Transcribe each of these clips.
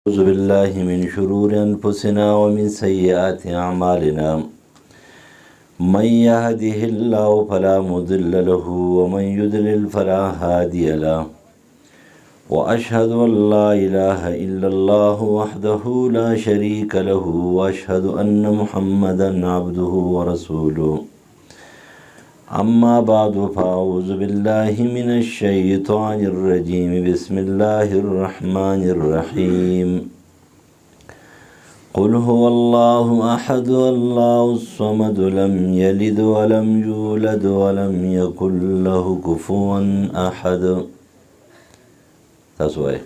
أعوذ بالله من شرور أنفسنا ومن سيئات أعمالنا من يهده الله فلا مضل له ومن يضلل فلا هادي له وأشهد أن لا إله إلا الله وحده لا شريك له وأشهد أن محمدا عبده ورسوله أما بعد فأعوذ بالله من الشيطان الرجيم بسم الله الرحمن الرحيم قل هو الله أحد الله الصمد لم يلد ولم يولد ولم يكن له كفوا أحد تسوي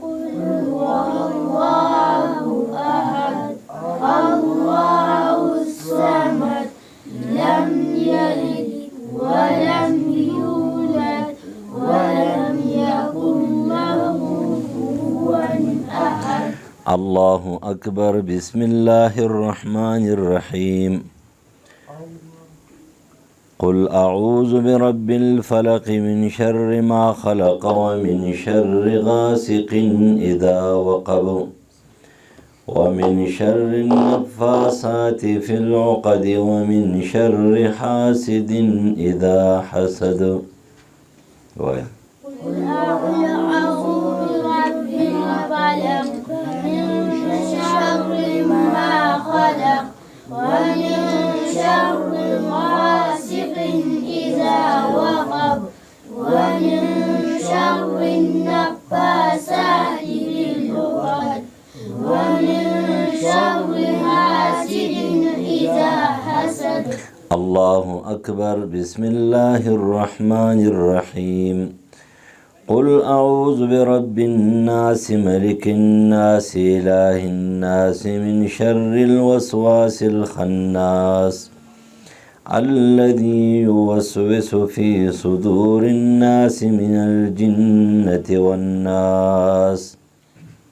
قل هو الله أحد الله الصمد لم يلد ولم يولد ولم يكن له كفوا أحد الله أكبر بسم الله الرحمن الرحيم قل أعوذ برب الفلق من شر ما خلق ومن شر غاسق إذا وقب ومن شر النفاثات في العقد ومن شر حاسد إذا حسد قل أعوذ برب الفلق من شر ما خلق ومن شر غاسق إذا وقب ومن شر النفاثات في العقد ومن شر حاسد إذا حسد الله أكبر بسم الله الرحمن الرحيم قل أعوذ برب الناس ملك الناس إله الناس من شر الوسواس الخناس الذي يوسوس في صدور الناس من الجنة والناس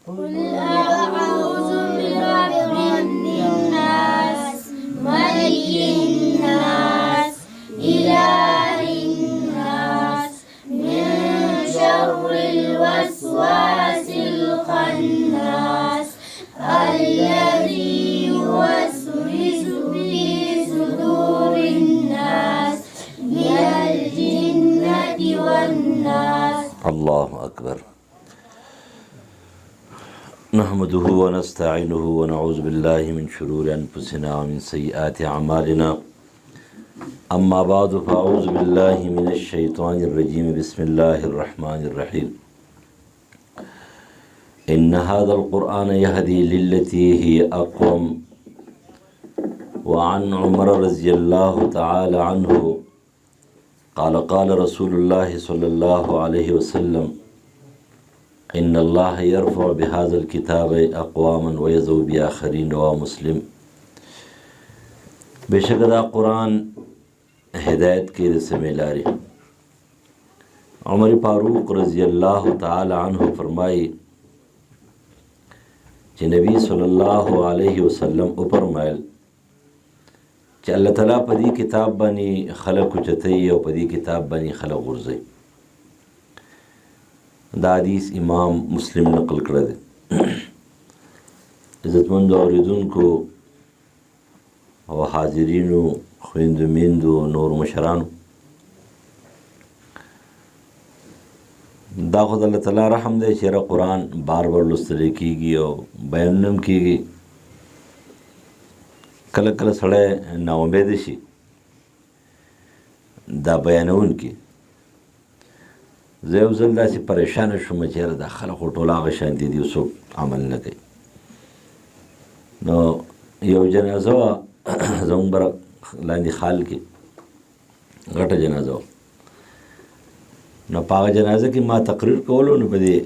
قل أعوذ برب الناس ملك الناس إله الناس من شر الوسواس الخناس الذي يوسوس في صدور الناس من الجنة والناس الله أكبر نحمده ونستعينه ونعوذ بالله من شرور أنفسنا ومن سيئات أعمالنا أما بعد فأعوذ بالله من الشيطان الرجيم بسم الله الرحمن الرحيم إن هذا القرآن يهدي للتي هي أقوم وعن عمر رضي الله تعالى عنه قال قال رسول الله صلى الله عليه وسلم إن الله يرفع بهذا الكتاب أقواما ويذو بآخرين رواه مسلم بشک دا قرآن ہدایت کی رسمِ لاری عمر فاروق رضی اللہ تعالی عنہ فرمائی کہ نبی صلی اللہ علیہ وسلم فرمائل کہ اللہ تعالیٰ پدی کتاب بانی خلق چتی او پدی کتاب بانی خلق غرزی دا حدیث امام مسلم نقل کرده عزتمند اوریدونکو او حاضرینو خویندو میندو نور مشرانو دا خود اللہ تعالی رحم دے چیرہ قرآن بار بار لستلے کیگی او بیانم کیگی کله کله سړی ناامید شي دا بیانون کی زه یو ځل داسې پریشانه شوم چې یاره دا خلکو ټول هغه شانتي دي څوک عمل نه کوي نو یو جنازه وه زموږ بره لاندې خال کې غټه جنازه وه نو په هغه جنازه کې ما تقریر کولو نو په دې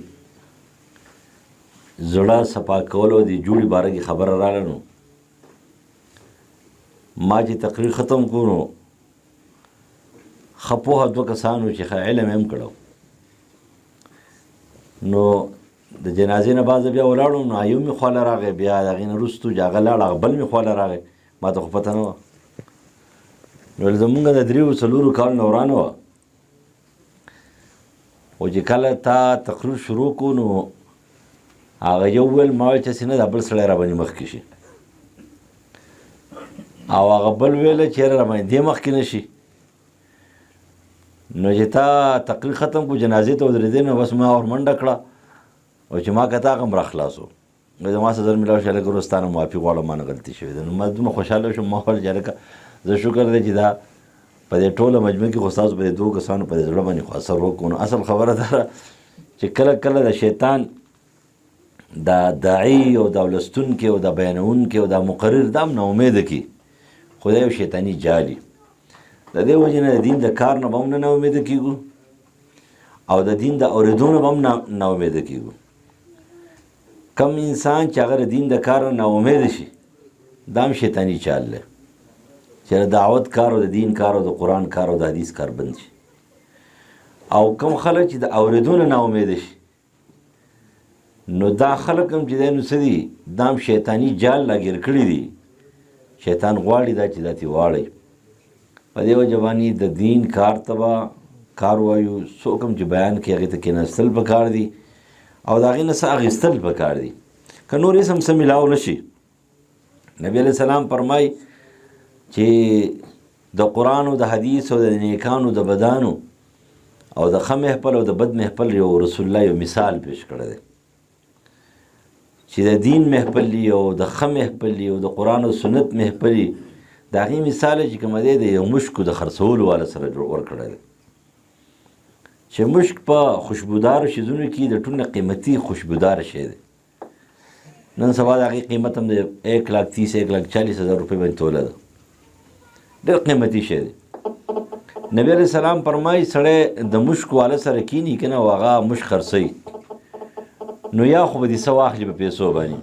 زړه صفا کولو د جوړې باره کې خبره راغله نو ما چې تقریر ختم کړو نو ښه پوهه دوه کسانو چې ښه علم یې هم کړی نو د جنازې نه بعد بیا ولاړم نو ایو مې خواله راغی بیا د هغې نه وروستو چې هغه لاړ هغه بل مې خواله راغی ما ته خو پته نه وه نو زمونږ د 3-4 کالو نه ورانه وه او چې کله تا تقریر شروع کو نو هغه یو ویل ما ویل چې نه دا بل سړی را باندې مخکې شي او هغه بل ویله چې را باندې دې مخکې نه شي نو چې تا تقریر ختم کو جنازې ته ودرېدې نو بس ما ور منډه کړه او چې ما کته هغه هم راخلاصو زما سره زر میلاو شي لکه وروستانه معافي غواړم ما نه غلطي شوې ده نو ما دومره خوشحاله شوم ما ویل چې هلکه زه شکر دی چې دا په دې ټوله مجموع کې خو ستاسو په دې دوو کسانو په دې زړه باندې خو اثر وکړو نو اصل خبره دا چې کله کله د شیطان دا داعي او دا ولستونکي او دا بیانونکي او دا مقرر دا هم ناامیده کي خو دا یو شیطاني جالي د دې وجې نه د دین د کار نه به هم نه ناامیده کېږو او د دین د اورېدو نه به هم ناامیده کېږو کم انسان چې هغه د دین د کار نه ناامیده شي دا هم شیطاني چال دی چې د دعوت کار او د دین کار او د قرآن کار او د حدیث کار بند شي او کم خلک چې د اورېدو نه ناامیده شي نو دا خلک هم چې دی نو څه دي دا هم شیطاني جال لاګیر کړي دي شیطان غواړي دا چې دا تې واړئ په دې وجه باندې د دین کار ته به کار وایو څوک هم چې بیان کوي هغې ته کېناستل پکار دي او د هغې نه څه اخیستل پکار دي که نور هېڅ هم څه میلاو نه شي نبي علیه السلام فرمایي چې د قرآن او د حدیث او د نیکانو د بدانو او د ښه محفل او د بد محفل یو رسول الله یو مثال پیش کړی دی چې د دین محفل وي او د ښه محفل وي او د قرآن او سنت محفل وي د هغې مثال چې کومه دی د یو مشکو د خرڅولو والا سره ورکړی دی چې مشک په خوشبودارو شیزونو کې د ټول نه قیمتي خوشبودار شی دی نن سبا د هغې قیمت هم د 1,30,000 1,40,000 روپۍ باندې توله ده ډېر قیمتي شی دی نبی علیه السلام فرمایي سړی د مشک والا سره کیني که نه او هغه مشک خرڅوي نو یا خو به دې څه واخلي په پیسو باندې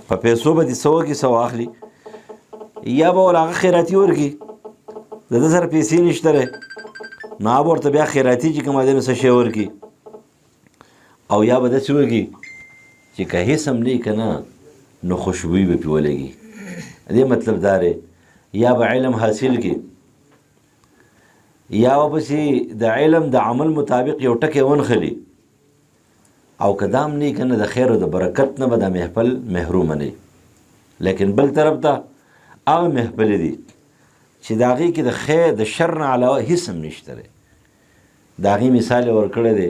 په پیسو به دې څه وکړي څه واخلي یا به ول هغه خیراتي ورکړي د ده سره پیسې نشته دی نو هغه به ورته بیا خیراتي چې کومه دی نو څه شی ورکړي او یا به داسې وکړي چې که هېڅ هم نه که نه نو خوشبويي به پرې ولګي دې مطلب دا دی یا به علم حاصل کړي یا به پسې د علم د عمل مطابق یو ټکی ونښلي او که دا هم نه که نه د خیر او د برکت نه به دا محفل محرومه نه لیکن بل طرف ته هغه محفل دي چې د هغې کې د خیر د شر نه علاوه هېڅ هم نشته دی د هغې مثال یې ورکړی دی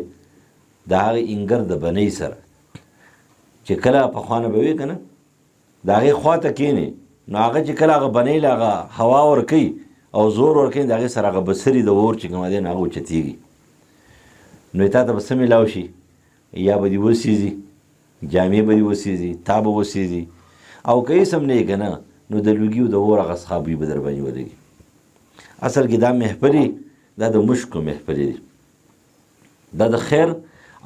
د هغې انګر د بنۍ سره چې کله پخوانه به وي که نه د هغې خوا ته کښېنې نو هغه چې کله هغه بنۍ له هغه هوا ورکوي او زور ورکوي د هغې سره هغه بڅري د اور چې کومه دی نو هغه اوچتېږي نو تا ته به څه میلاو شي یا به دې وسېځي جامې به دې وسېځي تا به وسېځي او که هېڅ هم نه یې که نه نو د لوګي او د اور هغه څخه بوی به در باندې ولګي اصل کې دا محفلې دا د مشکو محفلې دي دا د خیر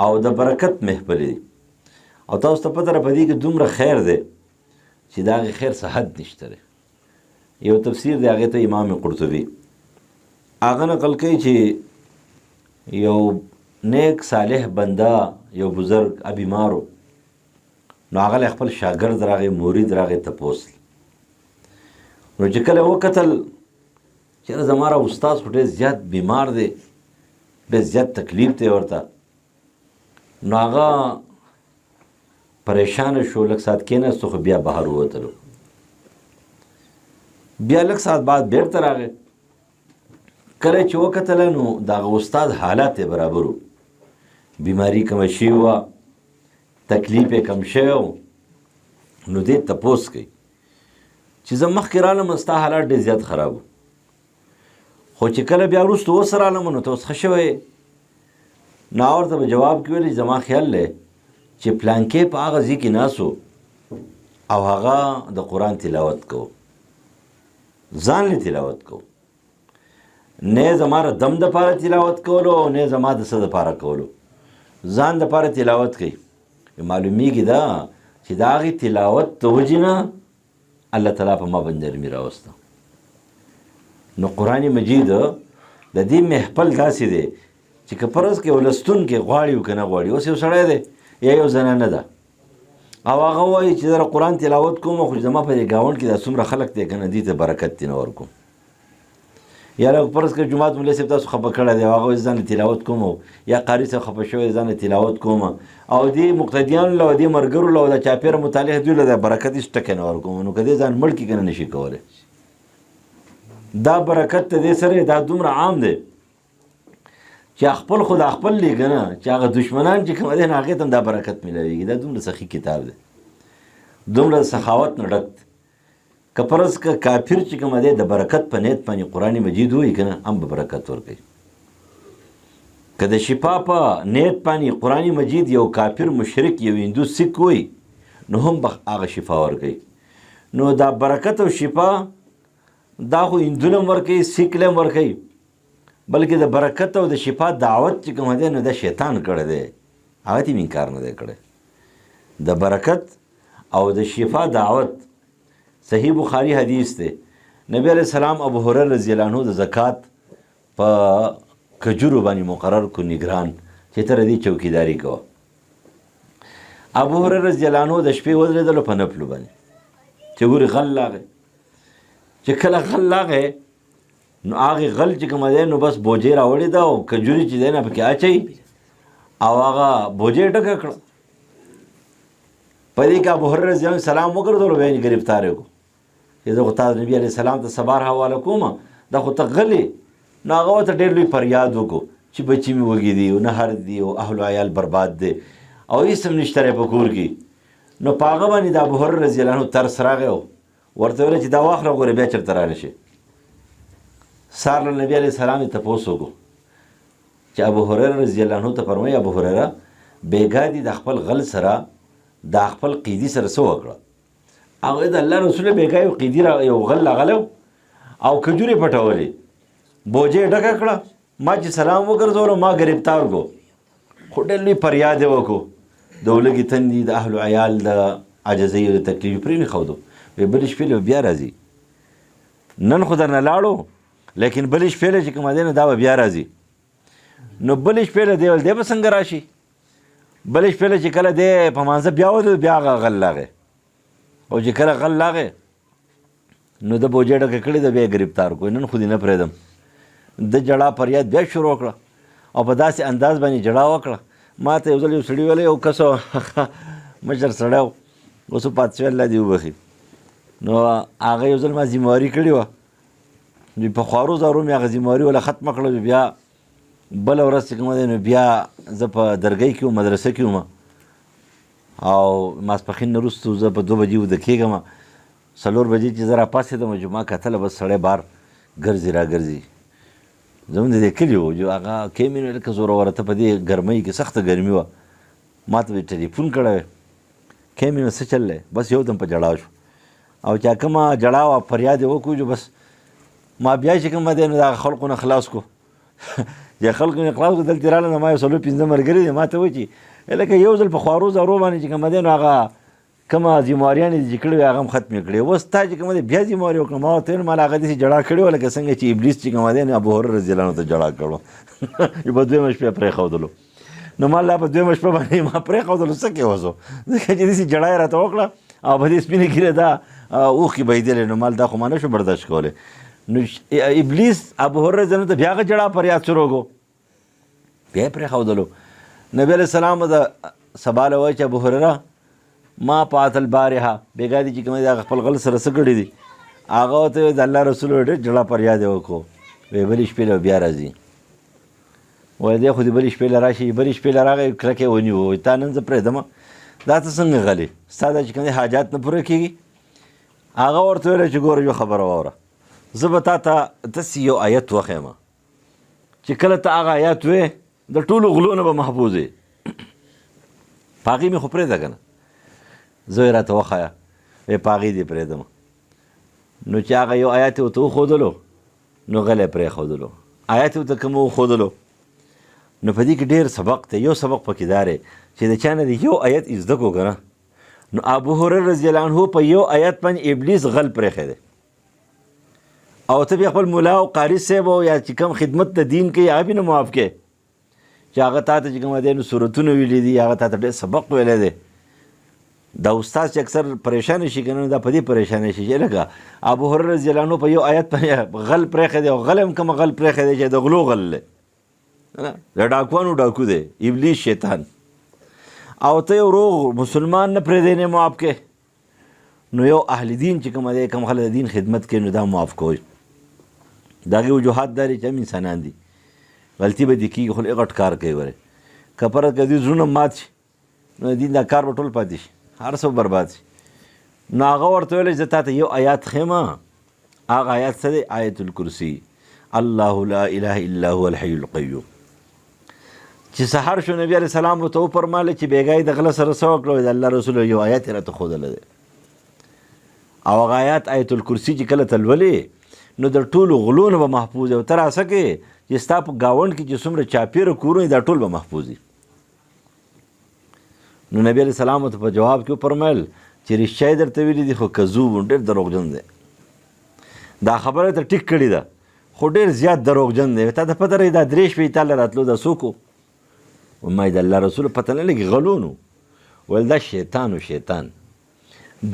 او د برکت محفلې دي او تاسو ته پته را په دې کې دومره خیر دی چې د هغې خیر څه حد نشته دی یو تفسیر دی هغې ته امام قرطبي هغه نقل کوي چې یو نیک صالح بنده یو بزرگ بیمارو نو هغه خپل شاګرد راغی مرید راغی تپوس نو چې کله وکتل چې زما را استاد خو ډېر زیات بیمار دی ډېر زیات تکلیف دی ورته نو هغه پریشانه شو لږ ساعت کېناستو خو بیا بهر ووتلو بیا لږ ساعت بعد بیرته راغی کله چې وکتله نو د هغه استاد حالات یې برابر و بیماري کمه شوې وه تکلیف یې کم شوی و نو دې تپوس کوي چې زه مخکې رالم ستا حالات ډېر زیات خراب و خو چې کله بیا وروسته اوس رالم نو ته اوس ښه شوی نو هغه ورته به جواب کې ویلي زما خیال دی چې پلانکې په هغه ځای کې ناست او هغه د قرآن تلاوت کو ځان له تلاوت کو نه زما د دم دپاره تلاوت کولو او نه زما د څه دپاره کولو ځان دپاره تلاوت کوي معلومیږي دا چې د هغې تلاوت د وجې نه الله تعالی په ما باندې نرمي راوسته نو قرآن مجید د دې محفل داسې دی چې که فرض کې ولستونکي غواړي او که نه غواړي اوس یو سړی دی یا یو زنانه ده او هغه وایي چې زه قرآن تلاوت کوم خو زما په دې ګاونډ کې دا څومره خلک دی که نه دې ته برکت دې نه ورکوم یاره فرض کړه جومات مولوي صاحب تاسو خفه کړی دی هغه ځان تلاوت کوم یا قاري صاحب خفه شوی ځان تلاوت کوم او دې مقتدیانو له دې مرګرو له د چاپیره مطالعه دوی له برکت هېڅ ټکی نه ورکوم نو که دې ځان مړ کړي که نه نشي کولی دا برکت ته دې سره دا دومره عام دی چې خپل خو د خپل دی که نه چې هغه دشمنان چې کوم دی نو هغې ته هم دا برکت میلاویږي دا دومره سخي کتاب دی دومره سخاوت نه ډک که فرض که کافر چې کوم دی د برکت په نیت باندې قرآن مجید وایي که نه هم به برکت ورکوي که د شفا په نیت باندې قرآن مجید یو کافر مشرک یو هندو سیک وایي نو هم به هغه شفا ورکوي نو دا برکت او شفا دا خو هندو هم ورکوي سیک هم ورکوي بلکې د برکت او د شفا دعوت چې کوم دی نو د شیطان کړی دی هغه ته انکار نه دی کړی د برکت او د شفا دعوت صحیح بخاری حدیث دی نبی علیہ السلام ابو هریره رضی الله عنه د زکات په کجورو باندې مقرر کو نگران چې تر دې چوکیداری کوه ابو هریره رضی الله عنه د شپې ودرېدلو په نفلو باندې چې ګورې غل لاغی چې کله غل لاغی نو هغې غل چې کومه دی نو بس بوجۍ راوړې ده او کجوري چې دی نه پکې اچوي او هغه بوجۍ ډکه کړه په دې کې ابو هریره رضی الله عنه سلام وګرځولو بیا یې ګرفتار یې کړو چې زه خو تا نبي علیه السلام ته سبار حواله کوم دا خو ته غلې نو هغه ورته ډېر لوی فریاد وکړو چې بچي مې وږي دي او نهر دي او اهل و عیال برباد دی او هېڅ هم نشته دی په کور کې نو په هغه باندې د ابو هریره رضی الله عنه ترس راغی ورته ویله چې دا واخله ګوره بیا چېرته رانه شي سهار له نبي علیه السلام یې تپوس وکړو چې ابو هریره رضی الله عنه ته فرمایي ابو هریره بېګا دي د خپل غل سره دا خپل قیدي سره څه وکړه هغه د الله رسول بېګا یو قیدي یو غل راغلی او کجورې پټولې بوجۍ ډکه کړه ما چې سلام وګرځولو ما ګرفتار کو خو ډېر لوی فریاد یې وکړو د ولږې تندي د اهل عیال د عجزۍ او د تکلیف پرې مې ښودو وی بلې شپې له بیا راځي نن خو درنه لاړو لیکن بلې شپې له چې کومه دی نو دا به بیا راځي نو بلې شپې له دی ول دی به څنګه راشي بلې شپې له چې کله دی په مانځه بیا ودرېد بیا هغه غل لاغی او چې کله غل لاغی نو د بوجۍ ډکه کړې ده بیا یې ګرفتار کړو نن خو دې نه پرېږدم د جړا فریاد بیا شروع کړه او په داسې انداز باندې جړا وکړه ما ته یو ځل یو سړي ویلی یو کس مشر سړی و اوس پاتې شوی الله دې وبخي نو هغه یو ځل ما ذمهواري کړې وه په خوارو زارو مې هغه ذمهواري وله ختمه کړه بیا بله ورځ چې کومه دی نو بیا زه په درګۍ کې وم مدرسه کې وم او ماسپښین نه وروستو زه په 2 بجې وده کېږم 4 بجې چې زه راپاڅېدم چې ما کتله بس سړی بار ګرځي را ګرځي زمونږ د دې کلي و چې هغه کیمې نو لکه زوروره ته په دې ګرمۍ کې سخته ګرمي وه ما ته به ټلیفون کړی وی کیمې نو څه چل دی بس یو دم په جړا شو او چې کومه جړا وه فریاد یې وکړو چې بس ما بیا چې کومه دی نو د هغه خلقو نه خلاص کړو چې خلکو نه خلاص کړو دلته راغله نو ما یو 4-5 ملګري دي ما ته وایي چې لکه یو ځل په خوارو زارو باندې چې کومه دی نو هغه کومه ذمهواریانې چې کړې وې هغه هم ختمې کړې اوس تا چې کومه دی بیا ذمهواري وکړه ما ورته ویل مال هغه داسې جړا کړې وه لکه څنګه چې ابلیس چې کومه دی نو ابو هریره رضی الله عنه ته جړا کړو چې په 2مه شپې پرېښودلو نو ما لا په 2مه شپه باندې ما پرېښودلو څه کې اوسو ځکه چې داسې جړا یې راته وکړه او په دې سپینې ږیرې دا اوښکې بهېدلې نو مال دا خو ما نه شو برداشت کولی نو ابلیس ابو هریره رضی الله عنه ته بیا هغه جړا فریاد شروع کړو بیا یې پرېښودلو نبي علیه السلام د سبا له وایي چې ابو هریره ما پات البارحه بېګا دي چې کوم دی هغه خپل غل سره څه کړي دي هغه ورته د الله رسول ډېر جړا فریاد یې وکړو وایي بلې شپې له بیا راځي وایي دی خو دې بلې شپې له راشي بلې شپې له راغی کلکې ونیو وایي تا نن زه پرېږدمه دا ته څنګه غلې ستا دا چې کوم دی حاجات نه پوره کېږي هغه ورته ویله چې ګوره یو خبره واوره زه به تا ته داسې یو آیت وښیم چې کله ته هغه آیت وې د ټولو غلو نه به محفوظ یې په هغې مې خو پرېږده که نه زه یې راته وښایه وی په هغې دې پرېږدم نو چې هغه یو آیت یې ورته وښودلو نو غلی پرېښودلو آیت یې ورته کوم وښودلو نو په دې کې ډېر سبق دی یو سبق پکې دا دی چې د چا نه د یو آیت زده کړو که نه نو ابو هریره رضی الله عنه په یو آیت باندې ابلیس غل پرېښی دی او ته بیا خپل ملا او قاري صاحب او یا چې کوم خدمت د دین کوي هغه بې نه معاف کې چې هغه تا ته چې کومه دی نو صورتونه ویلي دي هغه تا ته ډېر سبق ویلی دی دا استاد چې اکثر پریشان شي که نه دا په دې پریشان شي چې لکه ابو هريره رضی الله عنه په یو آیت باندې غل پرېښی دی او غل هم کومه غل پرېښی دی چې د غلو غل دی د ډاکوانو ډاکو دی ابلیس شیطان او ته یو روغ مسلمان نه پرېږدی نه معاف کې نو یو اهل دین چې کومه دی کوم خلک د دین خدمت کوي نو دا معاف کوئ د هغې وجوهات دا دی چې هم انسانان دي غلطي به دې کېږي خو غټ کار کوي ورې که پرته که دوی زړونه مات شي نو د دین دا کار به ټول پاتې شي هر څه برباد شي نو هغه ورته ویلی چې تا ته یو آیات ښیم هغه آیات څه دی آیت الکرسي الله لا اله الا هو الحي القیوم چې سحر شو نبي علیه السلام ورته وفرمایله چې بېګا د غله سره څه وکړه د الله رسول یو آیات یې راته ښودلی دی او هغه آیات آیت الکرسي چې کله ته لولې نو د ټولو غلو نه به محفوظ او ته راسه کې چې ستا په ګاونډ کې چې څومره چاپېره کورونه دا ټول به محفوظ وي نو نبي علیه السلام ورته په جواب کې وفرمیل چې رښتیا یې درته ویلي دي خو کذوب ډېر دروغجن دی دا خبره ته ټیک کړې ده خو ډېر زیات دروغجن دی تا ته پته رهي دا 3 شپې تا له راتلو دا څوک و ما د الله رسول پته نه لګي غلو نو ویل دا شیطان و شیطان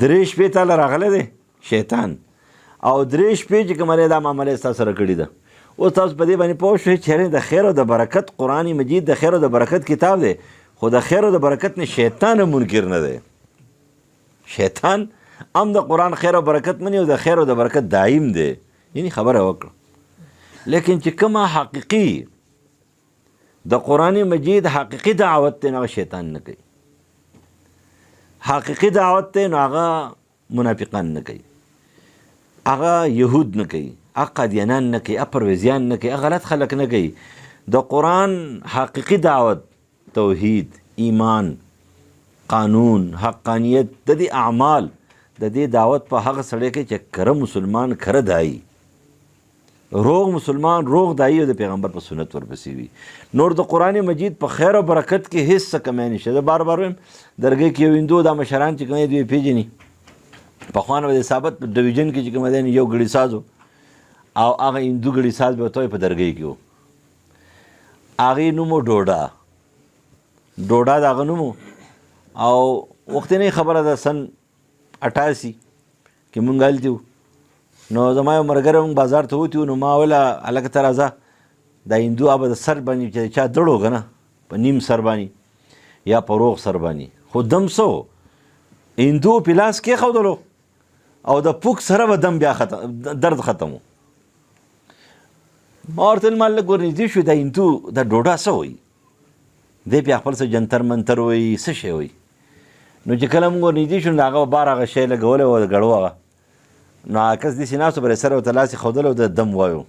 3 شپې تا له راغلی دی شیطان او 3 شپې چې کومه دا معامله یې ستا سره کړې ده اوس تاسو په دې باندې پوه شئ چې د خیر او د برکت قرآن مجید د خیر او د برکت کتاب دی خو د خیر او د برکت نه شیطان منکر نه دی شیطان هم د قرآن خیر او برکت مني او د خیر او د برکت دایم دی یعنی خبره وکړه لیکن چې کومه حقیقي د قرآن مجید حقیقي دعوت دی نو هغه شیطان نه کوي حقیقي دعوت دی نو هغه منافقان نه کوي هغه یهود نه کوي هغه قادیانان نه کوي هغه پرویزیان نه کوي هغه غلط خلک نه کوي د قرآن حقیقي دعوت توحید ایمان قانون حقانیت د دې اعمال د دې دعوت په هغه سړی کې چې کره مسلمان کره دایي روغ مسلمان روغ دایي او د پیغمبر په سنت ورپسې وي نور د قرآن مجید په خیر او برکت کې هیڅ څه کمی نشته زه بار بار وایم درګۍ کې یو هندو دا مشران چې کوم دوی پیژني پخوا نه د ثابت په ډویژن کې چې کوم دی یو ګړي ساز و او هغه هندو ګړي ساز به ورته په درګۍ کې و هغې نوم و ډوډا د هغه نوم او وختنۍ خبره ده سن 88 کې مونږ هلته وو نو زما یو ملګری مونږ بازار ته وتي وو نو ما ویله هلکه ته راځه دا هندو به د سر باندې چې چا دړو که نه په نیم سر باندې یا په روغ سر باندې خو دم څه هندو په لاس کېښودلو او د پوک سره به دم بیا درد ختم و ما ورته ویل ما لږ ورنږدې شو دا هندو دا ډوډا څه وایي دی بیا خپل څه جنتر منتر وایي څه شی وایي نو چې کله مونږ ورنږدې شو نو هغه به بار هغه شی لګولی و د ګړو هغه نو هغه کس داسې ناست و بر سره ورته لاس یې ښودلی و د دم وایو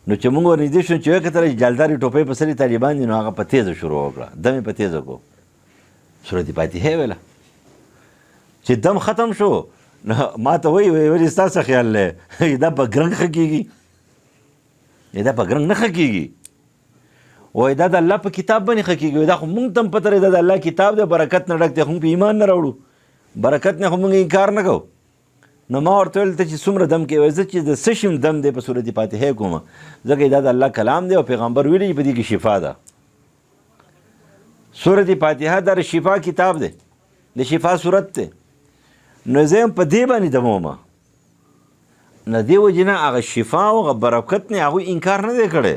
نو چې مونږ ورنږدې شو چې وکتله چې جالدارې ټوپۍ په سر یې طالبان دي نو هغه په تیزه شروع وکړه دم یې په تیزه کو صورت فاتحه یې ویله چې دم ختم شو نو ما ته وایي ولې ستا څه خیال دی دا په ګرنګ ښه کېږي دا په ګرنګ نه ښه کېږي وایي دا د الله په کتاب باندې ښه کېږي دا خو مونږ ته هم پته دی دا د الله کتاب دی برکت نه ډک دی خو مونږ په ایمان نه راوړو برکت نه خو مونږ انکار نه کوو نو ما ورته ویل ته چې څومره دم کوې زه چې د څه شي دم دی په صورت فاتحه کومه ځکه دا د الله کلام دی او پیغمبر ویلي په دې کې شفا ده صورت فاتحه د شفا کتاب دی د شفا صورت دی نو زه هم په دې باندې دمومه نه دې وجې نه هغه شفا او هغه برکت نه هغوی انکار نه دی کړی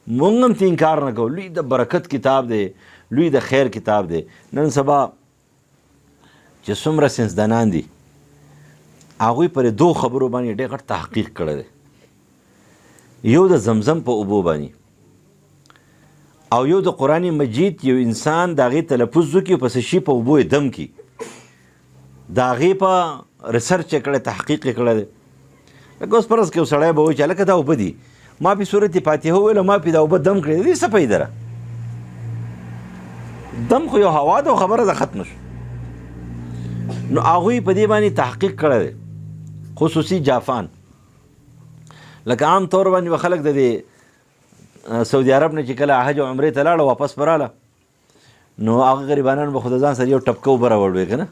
مونږ هم ته انکار نه کوو لوی د برکت کتاب دی لوی د خیر کتاب دی نن سبا چې څومره ساینسدانان دي هغوی پر 2 خبرو باندې ډېر غټ تحقیق کړی دی یو د زمزم په اوبو باندې او یو د قرآن مجید یو انسان د هغې تلفظ وکړي په څه شي په اوبو یې دم کړي د هغې په ریسرچ یې کړی تحقیق یې کړی دی لکه اوس فرض کې یو سړی به وایي چې هلکه دا اوبه دي ما پې صورت فاتحه وویله ما پې دا اوبه دم کړې دي څه فایده ده دم خو یو هوا ده او خبره ده ختمه شو نو هغوی په دې باندې تحقیق کړی دی خصوصي جاپان لکه عام طور باندې به خلک د دې سعودي عرب نه چې کله حج او عمرې ته لاړه واپس به راله نو هغه غریبانان به خو د ځان سره یو ټپکه اوبه راوړوي که نه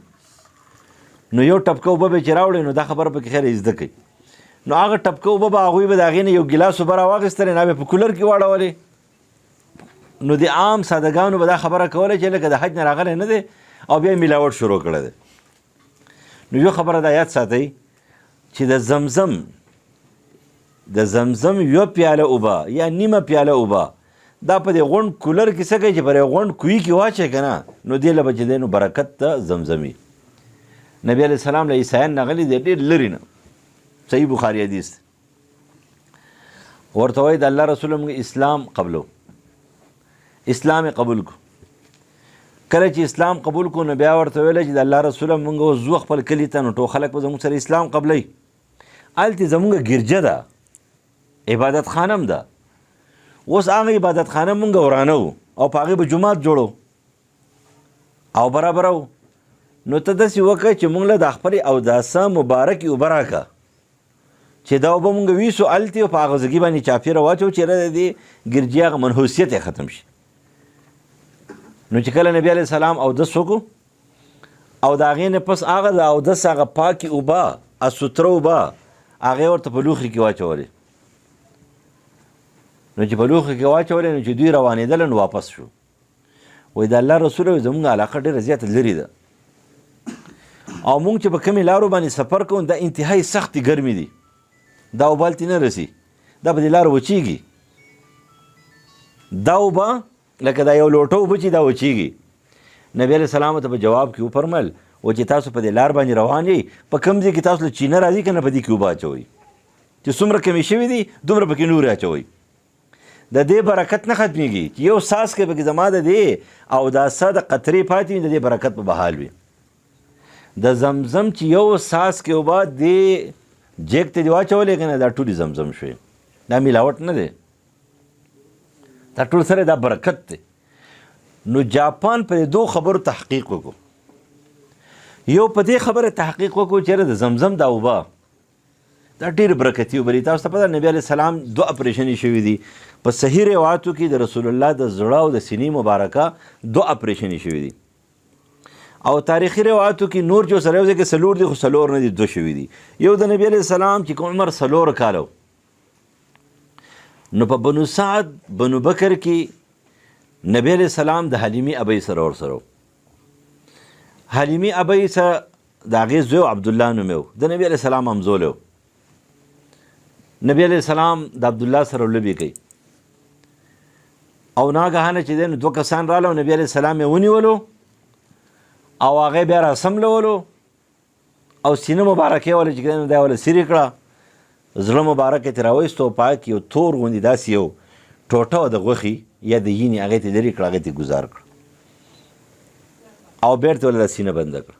نو یو ټپکه اوبه به چې راوړي نو دا خبره پکې خیر زده کوي نو هغه ټپکه اوبه به هغوی به د هغې نه یو ګیلاس اوبه راواخېستلې نه به په کولر کې واړولې نو د عام سادهګانو به دا خبره کوله چې لکه د حج نه راغلی نه دی او بیا ملاوټ شروع کړی دی. نو یو خبره دا یاد ساتئ چې د زمزم یو پیاله اوبه یا نیمه پیاله اوبه دا په دې غونډ کولر کې څه کوي چې پر غونډ کوی کې واچوي که نه نو دې له به چې دی نو برکت ته زمزمي. نبی علیه السلام له عیسایان راغلي دی ډېر لرې نه، صحیح بخاري حدیث دی. ورته وایي د الله رسول موږ اسلام قبلو، اسلام یې قبول کو. کله چې اسلام قبول کو نو بیا ورته ویله چې د الله رسول موږ اوس ځو خپل کلي ته، نو ټول خلک به زموږ سره اسلام قبلوي. هلته زموږ ګرجه ده، عبادت خانه هم ده. اوس هغه عبادت خانه مونږ ورانه وو او په هغې به جومات جوړو او برابره وو. نو ته داسې وکړه چې مونږ له د خپلې اوداسه مبارکې اوبه راکړه چې دا اوبه مونږ ویسو هلتې په هغه ځګي باندې چاپېره واچو چې د دې ګرجي هغه منحوسیت یې ختم شي. نو چې کله نبي علیه السلام اودس وکړو او د هغې نه پس هغه د اودس هغه پاکې اوبه سوتره اوبه هغې ورته په لوښي کې واچولې. نو چې په لوښي کې واچولې نو چې دوی روانېدل نو واپس شو. وایي د الله رسول زموږ علاقه ډېره زیاته لرې ده او موږ چې په کمې لارو باندې سفر کوو دا انتهایي سختې ګرمې دي، دا اوبه هلتې نه رسي، دا په دې لاره وچېږي. دا اوبه لکه دا یو لوټه اوبه چې دا وچېږي. نبي علیه السلام ته په جواب کې وفرمیل و چې تاسو په دې لار باندې روان یئ، په کوم ځای کې تاسو له چینه راځي که نه په دې کې اوبه اچوئ، چې څومره کمې شوي دي دومره پکې نورې اچوئ. د دې برکت نه ختمېږي چې یو ساس کې پکې زما د دې اوداسه د قطرې پاتې وي د دې برکت په بحال وي. د زمزم چې یو ساس کې اوبه دې جیګ ته دې واچولې که نه دا ټولې زمزم شوې، دا ملاوټ نه دی، دا ټول سره دا برکت دی. نو جاپان په دې دو خبرو تحقیق وکړو. یو په دې خبره تحقیق وکړو چې د زمزم دا اوبه دا ډېر برکتي اوبه دي. تاسو ته پته نبي علیه السلام 2 اپریشنې شوي دي. په صحیح روایتو کې د رسول الله د زړه او د سینې مبارکه 2 اپریشنې شوي دي او تاریخي روایتو کې نور چې سره یو ځای کې 4 دي خو 4 نه دي 2 شوي دي. یو د نبي علیه السلام چې کوم عمر 4 کاله نو په بنو سعد بنو بکر کې نبی علیه السلام د حلیمي ابی سره ورسره. حلیمي ابی سره د هغې زوی عبدالله نوم و، د نبي علیه السلام همزولی و. نبی علیه السلام د عبدالله سره لوبې کوي او ناګهانه چې دی نو 2 کسان راغله او نبي علیه السلام یې ونیولو او هغې بیا راسملولو او سینه مبارکه یې وله چې دی نو دا یې وله سیرې کړه، زړه مبارک یې ترې راوایستو، پاک یو تور غوندې داسې یو ټوټه وه د غوښې یا د یینې هغې ته لرې کړه، هغې ته ګزار کړه او بیرته وله دا سینه بنده کړه.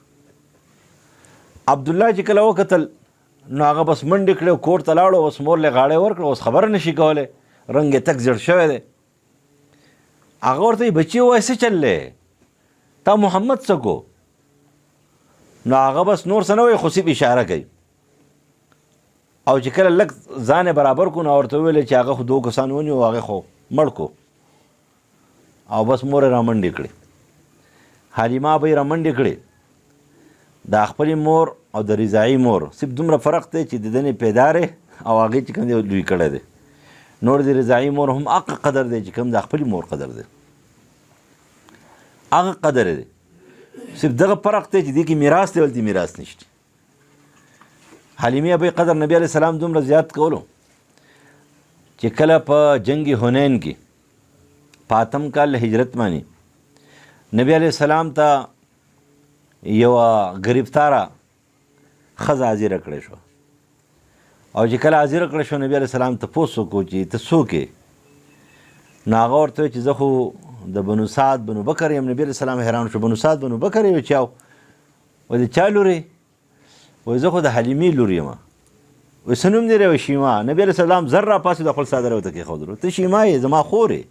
عبدالله چې کله وکتل نو هغه بس منډې کړې کور ته لاړو، اوس مور له غاړې ورکړه، اوس خبره نشي کولی، رنګ یې تک زیړ شوی دی. هغه ورته وایي بچي ووایه څه چل دی تا محمد څه کو؟ نو هغه بس نور څه نه وایي خو صرف اشاره کوي او چې کله لږ ځان یې برابر کړو نو ورته وویل چې هغه خو 2 کسان ونیو هغې خو مړ کو او بس مور یې رامنډې کړې. حلیمه به یې رامنډې کړې. د خپلې مور او د رضاعي مور صرف دومره فرق دی چې د دنې پیدارې او هغې چې کوم دی لوی کړی دی. نور د رضاعي مور هم هغه قدر دی چې کوم د خپلې مور قدر دی، هغه قدر دی. صرف دغه فرق دی چې دې کې میراث دی ولته میراث نشته. حلیمې ابی قدر نبی علیه السلام دومره زیات کولو چې کله په جنگ حنین کې په 8م کال هجرت باندې نبی علیه السلام ته یوه ګرفتاره ښځه حاضره کړې شوه او چې کله حاضره کړې شوه نبي علیه السلام تپوس وکړو چې ته څوک یې؟ نو هغه ورته وایي چې زه خو د بنو سعد بنو بکر یم. نبي علیه السلام حیران شو بنو سعد بنو بکر یې چا و؟ وایي د چا لور یې؟ وایي زه خو د حلیمې لور یم. وایي څه نوم دی؟ وایي شیما. نبي علیه السلام زر راپاڅېد خپل څادر ورته کېښودلو، ته شیما یې زما خور یې.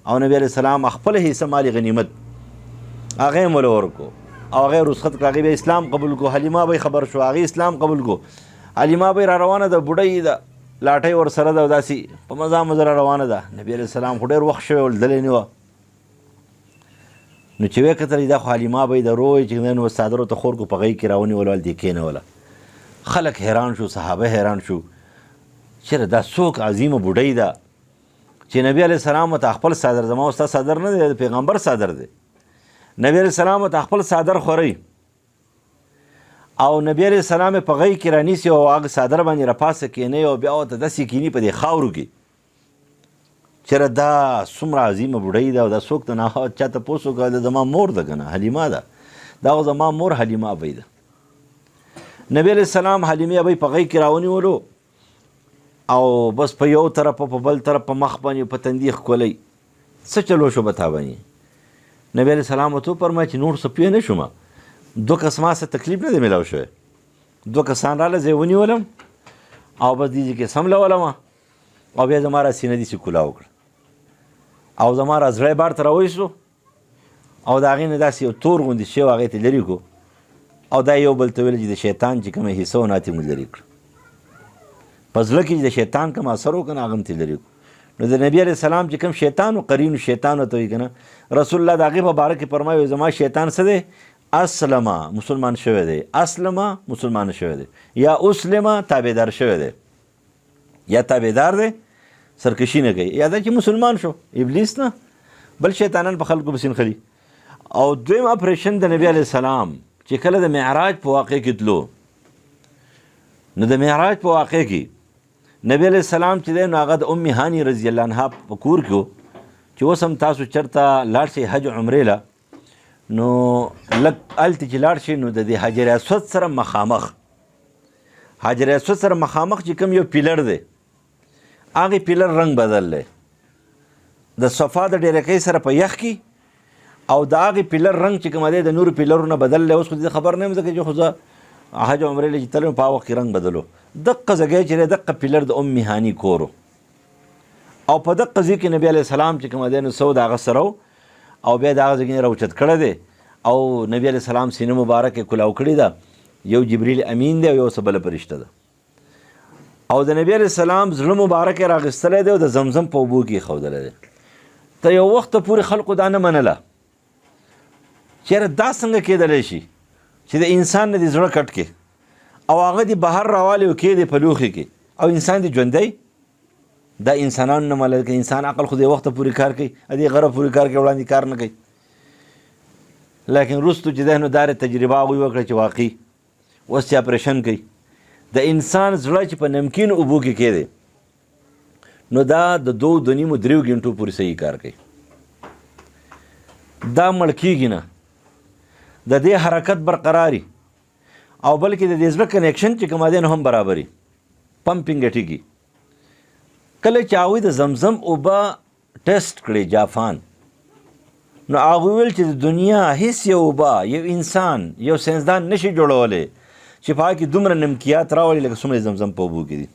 او نبي علیه السلام خپله حصه مال غنیمت هغه یې موله ورکړو او هغه یې رخصت کړه، هغې به اسلام قبول کړو. حلیمه به خبر شو هغې اسلام قبول کړو. حلیمه به را روانه ده، بوډۍ ده، لاټۍ ورسره ده او داسې په مزه مزه را روانه ده. نبي علیه السلام خو ډېر وخت شوی و لیدلی نه وه. نو چې ویې کتل دا خو حلیمه به یې د روی چې نو څادر ورته خور کړو په غۍ کې را ونیولو هلته یې کېنوله. خلک حیران شو، صحابه حیران شو چېرې دا څوک عظیمه بوډۍ ده چې نبي علیه السلام ورته خپل څادر زما ستا څادر نه دی د پیغمبر څادر دی. نبی علیہ السلام ته خپل څادر خورئ او نبی علیہ السلام په غی کې رانیسي او هغه څادر باندې راپاسه کینی او بیا ورته داسې کینی په دې خاورو کې چېرې دا څومره عظیمه بوډۍ ده او دا څوک ته نه چا تپوس وکړه د زما مور ده که نه حلیمه ده دا خو زما مور حلیمه ابۍ ده نبی علیہ السلام حلیمې ابۍ په غی کې راونیولو او بس په یو طرف په بل طرف په مخ باندې په تندي ښکلی څه چلو شو به تا باندې نبی علیہ السلام ورته وفرمایل چې نور څه پوه نه شومه دو کس ما څه تکلیف نه دی میلاو شوی دو کسان راله زه یې ونیولم او بس دې کې سملولم او بیا زما را سینه داسې کولا وکړه او زما را زړی بار ته راویستو او د هغې نه داسې یو تور غوندې شی و هغې ته لرې کړو او دا یو بل ته ویل چې د شیطان چې کومه حصه و ناتې مو لرې کړه په زړه کې چې د شیطان کوم اثر و که نه هغه هم ترې لرې کړو نو د نبي علیه السلام چې کوم شیطان و قرین شیطان ورته وایي که نه رسول الله د هغې په باره کې فرمایي زما شیطان څه دی اسلمه مسلمان شوی دی اسلمه مسلمان شوی دی یا اسلمه تابعدار شوی دی یا تابعدار دی سرکشي نه کوي یا دا چې مسلمان شو ابلیس نه بل شیطانان په خلکو پسې نښلي او دویم اپریشن د نبی علیه السلام چې کله د معراج په واقع کې تلو نو د معراج په واقع کې نبی علیه السلام چې دی نو هغه د ام هانی رضی الله عنها په کور کې و چې اوس هم تاسو چېرته لاړ شئ حج عمرې له نو لږ هلته چې لاړ شئ نو د دې حجر اسود سره مخامخ حجر اسود سره مخامخ چې کوم یو پیلر دی هغې پیلر رنګ بدل دی د صفا د ډیرکۍ سره په یخ کې او د هغې پیلر رنګ چې کوم دی د نورو پیلرونه بدل دی اوس خو دې خبر نه یم ځکه چې خو زه حج عمرې له چې تلم په هغه وخت کې رنګ بدلو دقه ځای چې دی دقه پیلر د ام هاني کور او په دقه ځای کې نبي علیه السلام چې کوم دی نو څه د هغه سره او بیا د هغه ځای کې راوچت کړی دی او نبي علیه السلام سینه مبارک یې کلاو کړې ده یو جبریل امین دی او یو څه بله فرشته ده او د نبی علیه السلام زړه مبارک یې راغیستلی دی او د زمزم په اوبو کې یې ښودلی دی ته یو وخته پورې خلقو دا نه منله چېرې دا څنګه کېدلی شي چې د انسان نه دې زړه کټ کې او هغه دې بهر راوالی او کېدې په لوښي کې او انسان دې ژوندی دا انسانانو نه منله که انسان عقل خو دې وخته پورې کار کوي دې غره پورې کار کوي وړاندې کار نه کوي لیکن وروستو چې دی نو دا تجربه هغوی وکړه چې واقعي اوس چې اپریشن کوي د انسان زړه چې په نمکین اوبو کې کېدی نو دا د 2.5-3 غنټو پورې صحیح کار کوي دا مړ کېږي نه د دې حرکت برقراري او بلکې د دې زړه کنیکشن چې کوم دی نو هم برابري پمپینګ ټیږي کله چې هغوی د زمزم اوبه ټیسټ کړې جاپان نو هغوی ویل چې د دنیا هیڅ یو اوبه یو انسان یو ساینسدان نشي جوړولی چې په هغه کې دومره نمکیات راولي لکه څومره زمزم په اوبو کې دي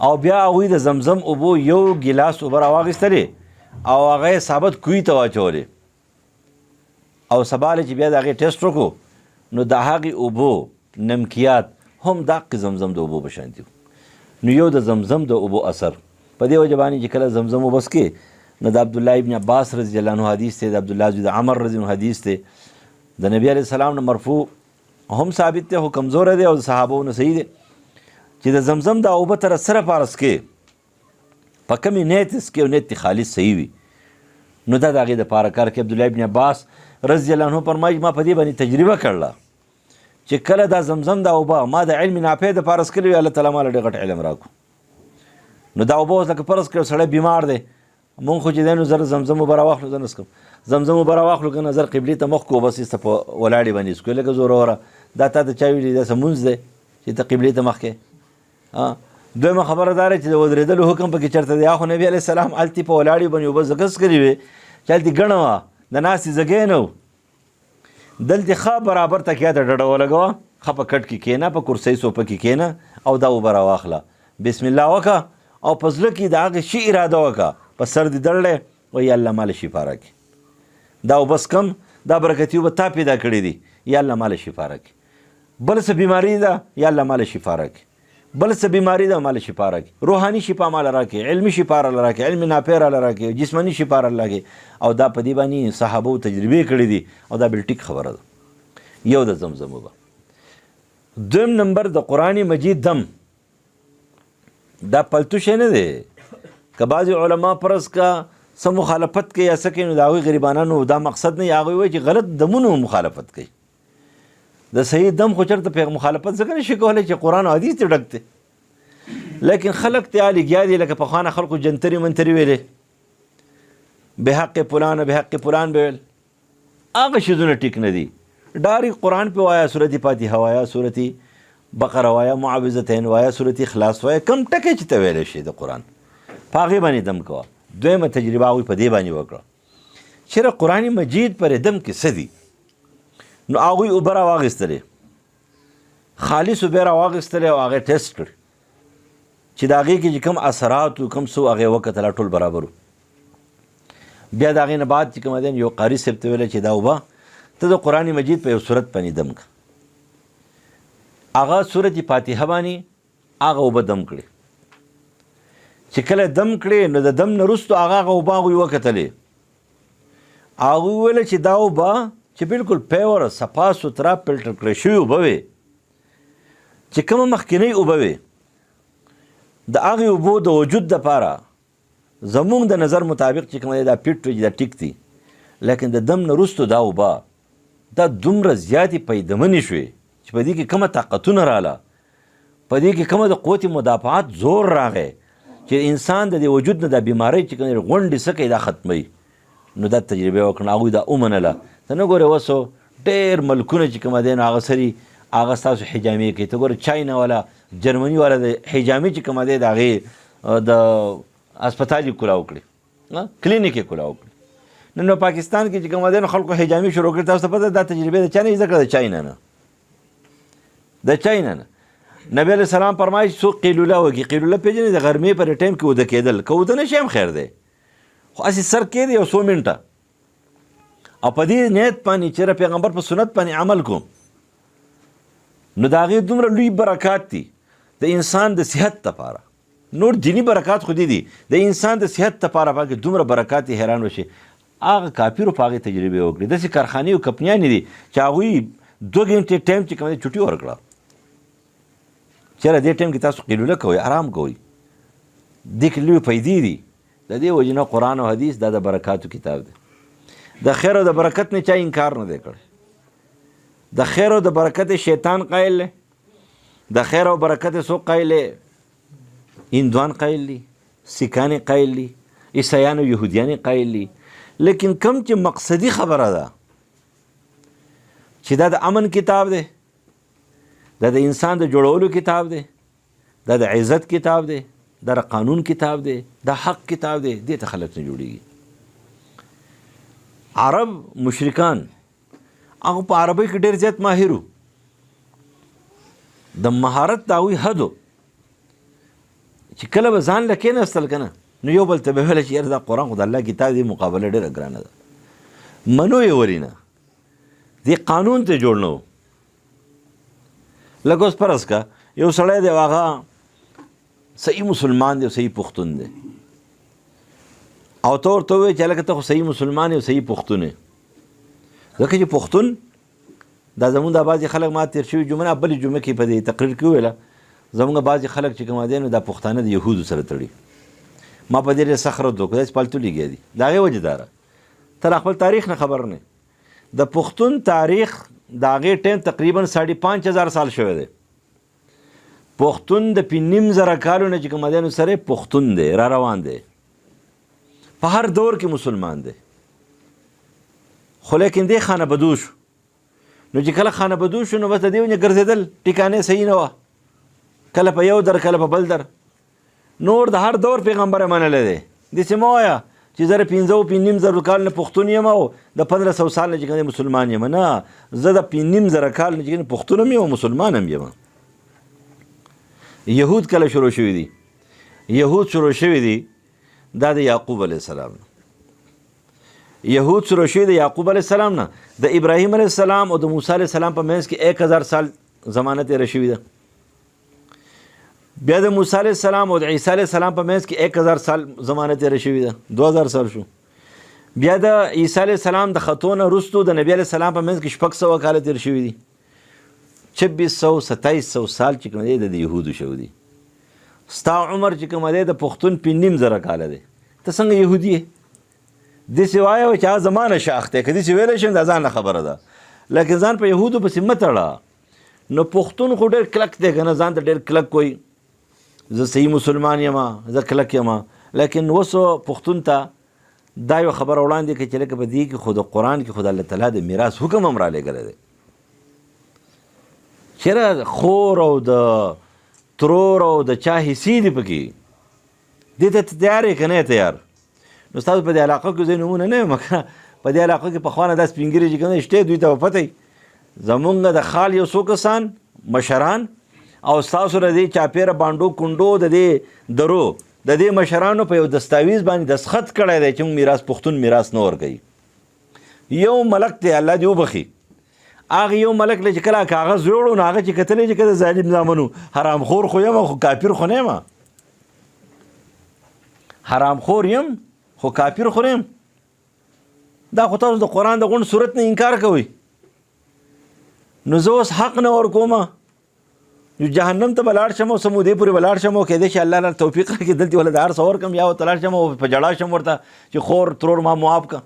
او بیا هغوی د زمزم اوبو یو ګیلاس اوبه راواخیستلې او هغه یې ثابت کوی ته واچولې او سباله چې بیا د هغې ټیسټ وکړو نو د هغې اوبو نمکیات هم دقې زمزم د اوبو په شانتي نو یو د زمزم د اوبو اثر په دې وجه باندې چې کله زمزم اوبه څکې نو د عبدالله ابن عباس رضی الله عنه حدیث دی د عبدالله زوی د عمر رضی الله حدیث دی د نبی علیه السلام نه مرفوع هم ثابت دی خو کمزوره دی او د صحابو نه صحیح دی چې د زمزم د اوبه تر سره پاره څکې په کمې نیت څکې او نیت خالص صحیح وي نو دا د هغې دپاره کار کوي عبدالله ابن عباس رضی الله عنه فرمایي ما په دې باندې تجربه کړله چې کله دا زمزم دا اوبه ما د علم نافع دپاره څکلې وي الله تعالی ماله ډېر غټ علم راکړو نو دا اوبه اوس لکه فرض کړو سړی بیمار دی مونږ خو چې دی نو زر زمزم اوبه راواخلو زه نه څکم زمزم اوبه راواخلو که نه زر قبلې ته مخ کړو بس ایسته په ولاړې باندې څکو لکه زوروره دا تا ته چا ویلي داسې مونځ دی چې ته قبلې ته مخ کې دویمه خبره دا ده چې د ودرېدلو حکم پکې چېرته دی خو نبي علیه السلام هلتې په ولاړې باندې اوبه ځکه څکلې وې چې هلتې ګڼه وه د ناستې ځګی نه و دلته ښه برابر تکیه ته ډډه ولګوه ښه په کټ کې کښېنه په کرسۍ صوفه کې کښېنه او دا اوبه راواخله بسم الله وکړه او په زړه کې د هغې شي اراده وکړه په سر دې دړلی وایي الله ماله شفا راکړي دا اوبه څکم دا برکتي اوبه تا پیدا کړي دي یا الله ماله شفا راکړي بل څه بیماري ده یا الله ماله شفا راکړي بل څه بیماري ده ماله شفا راکړي روحاني شفا ماله راکړي علمي شفا راله راکړي علمي نافع راله راکړي جسماني شفا راله راکړي او دا په دې باندې صحابو تجربې کړي دي او دا بالټیک خبره ده یو د زمزم اوبه دویم نمبر د قرآن مجید دم دا پلتو شی نه دی که بعضې علما فرض کا څه مخالفت کوي یا څه کوي، نو د هغوی غریبانانو دا مقصد نه، هغوی وایي چې غلط دمونو مخالفت کوي. د صحیح دم خو چېرته مخالفت ځکه نه شي کولی چې قرآن او حدیث ترې ډک دی. لیکن خلق ته لګیا دي لکه پخوانه خلقو جنتري منتري ویلې، بحق فلان بحق فلان به ویل، هغه شیزونه ټیک نه دي. ډایرکټ قرآن پې وایه، سورت فاتحه وایه، سورت بقره وایه، معوذتین وایه، سورت اخلاص وایه، کم ټکی چې ته ویلی شي د قرآن په هغې باندې دم کوه. دویمه تجربه هغوی په دې باندې وکړه چېرې قرآن مجید پرې دم کې څه دي. نو هغوی اوبه راواخیستلې، خالص اوبه راواخیستلې او هغې ټیسټ کړ چې د هغې کې چې کوم اثرات و کوم څه هغې وکتله ټول برابر و. بیا د هغې نه بعد چې کوم دی یو قاري صاحب ته ویله چې دا اوبه ته د قرآن مجید په یو صورت باندې دم کړه. هغه صورت فاتحه باندې هغه اوبه دم کړې. چې کله دم کړې نو د دم نه وروستو هغه اوبه هغوی وکتلې. هغوی وویله چې دا اوبه چې بلکل پیور صفا سوتره فلټر کړې شوي اوبه وې، چې کومه مخکینۍ اوبه وې د هغې اوبو د وجود دپاره زمونږ د نظر مطابق چې کومه دی دا فټ وي، دا ټیک دي. لیکن د دم نه وروستو دا اوبه دا دومره زیاتې پیدمنې شوې چې په دې کې کومه طاقتونه راله، په دې کې کومه د قوت مدافعات زور راغی چې انسان د دې وجود نه دا بیمارۍ چې کومه غونډې څه کوي دا ختموي. نو دا تجربه وکړه، هغوی دا ومنله. ته نه ګورې اوس ډېر ملکونه چې کومه دی نو هغه سري هغه ستاسو حجامې کوي. ته ګوره چاینا والا، جرمني والا د حجامې چې کومه دی د هغې د اسپتال یې کلاو کړي، کلینیک یې کلاو کړي. نو پاکستان کې چې کومه دی نو خلکو حجامې شروع کړي. تاسو ته پته دا تجربه د چا نه زده کړه؟ د چاینا نه، د چاینا نه. نبی علیه السلام فرمایي چې څوک قیلوله وکړي، قیلوله پېژنې د غرمې پر ټایم کې اوده کېدل، که اوده نه شي هم خیر دی، خو هسې سر کېږدي یو څو منټه او په دې نیت باندې چې پیغمبر په سنت باندې عمل کوم، نو د هغې دومره لوی برکات دي د انسان د صحت دپاره. نور دینی برکات خو دي د انسان د صحت دپاره پکې دومره برکات یې حیران وشي. هغه کافرو په هغې تجربې وکړي. داسې کارخانې او کمپنیانې دي چې هغوی 2 غنټې ټایم چې کوم دی چوټي ورکړه، چېرې دې ټایم کې تاسو قیلوله کوئ، آرام کوئ، دې کې لویې پیدې دي. د دې وجې نه قرآن او حدیث دا د برکاتو کتاب دی. د خیر او د برکت نه چا انکار نه دی کړی. د خیر او د برکت شیطان قایل دی، د خیر او برکت څوک قایل دی؟ هندوان قایل دي، سیکان قایل دي، عیسایان او یهودیان قایل دي. لیکن کم چې مقصدی خبره ده چې دا د امن کتاب دی، دا د انسان د جوړولو کتاب دی، دا د عزت کتاب دی، دا د قانون کتاب دی، دا حق کتاب دی، دې ته خلک نه جوړېږي. عرب مشرکان هغه په عربۍ کې ډېر زیات ماهر وو، د مهارت د هغوی حد و چې کله به ځان له کېناستل که نه نو یو بل ته به ویله چې یاره دا قرآن خو د الله کتاب دی، مقابله ډېره ګرانه ده. منو یې ولې نه؟ دې قانون ته جوړ نه و. لکه اوس فرض که یو سړی دی هغه صحیح مسلمان دی او صحیح پښتون دی، او ته ورته ووایې چې هلکه ته خو صحیح مسلمان یې او صحیح پښتون یې. ځکه چې پښتون دا زمونږ دا بعضې خلک ما تېر شوي جمعه بلې جمعه کې په دې تقریر کې وویله، زمونږ بعضې خلک چې کومه دی نو دا پښتانه د یهودو سره تړي. ما په دې ډېر سخت رد وکړو، داسې پالتو لګیا دي. د هغې وجه دا ده ته خپل تاریخ نه خبر نه. د پښتون تاریخ د هغې ټایم تقریبا 5,500 سال شوی دی. پښتون د 5,500 کالو نه چې کومه دی نو سره پښتون دی، را روان دی، په هر دور کې مسلمان دی. خو لیکن دی خانه بدو شو. نو چې کله خانه بدو شو نو بس د دې ونې ګرځېدل ټیکانې صحیح نه وه، کله په یو در کله په بل در. نور د هر دور پیغمبر یې منلی دی. داسې مه وایه چې زه د 5,500 کال نه پښتون یم او د 1,500 سال نه چې کوم مسلمان یم. نه، زه د 5,500 کال نه چې پښتون هم یم او مسلمان هم یم. یهود کله شروع شوي دي؟ یهود شروع شوي دي دا د یعقوب علیه السلام نه. یهود شروع شوي د یعقوب علیه السلام نه. د ابراهیم علیه السلام او د موسی علیه السلام په منځ کې 1,000 سال زمانه تېره شوې ده. بیا د موسی علیه السلام او د عیسی علیه السلام په منځ کې 1,000 سال زمانه تېره شوې ده، 2,000 سال شو. بیا د عیسی علیه السلام د خطو نه وروستو د نبي علیه السلام په منځ کې 600 کاله تېر شوي دي. 2,600 سال چې کوم دی د یهودو شوي دي. ستا عمر چې کوم دی د پښتون 5,500 کاله دی. ته څنګه یهودي یې؟ داسې وایه چې هغه زما نه شاخ دی، که داسې ویلی شم دا ځان نه خبره ده، لکن ځان په یهودو پسې مه تړه. نو پښتون خو ډېر کلک دی که نه، ځان ته ډېر کلک وایي زه صحیح مسلمان یم، زه کلک یم، لیکن اوس پښتون ته دا یو خبره وړاندې کړي چې لکه په دې کې خو د قرآن کې خو د الله تعالی د میراث حکم هم رالیږلی دی. چېرې خور او د ترور او د چا حصې دي پکې، دې ته تیار یې که نه یې تیار؟ نو ستاسو په دې علاقه کې زه نومونه نه یم که په دې علاقه کې پخوا نه دا سپین ږیري چې کوم شته دوی ته به پته وي. زمونږ د خال یو څو کسان مشران او ستاسو د دې چاپېره بانډو کونډو د دې درو د دې مشرانو په یو دستاویز باندې دستخط کړی دی چې موږ میراث پښتون میراث نه ورکوي. یو ملک دی الله دې وبخي، هغه یو ملک دی چې کله کاغذ ویوړو نو هغه چې کتلی چې که د ظالم زامن و حرامخور خو یم خو کافر خو نه یم، حرامخور یم خو کافر خو نه یم. دا خو تاسو د قرآن د غونډ صورت نه انکار کوئ. نو زه اوس حق نه ورکومه، جهنم ته به لاړ شم او سمودې پورې به لاړ شم او کیدای شي الله توفیق راکړي دلته ولې د هر څه ورکړم یا ورته لاړ شم او په جړا شم ورته چې خور ترور ما معاف کړه.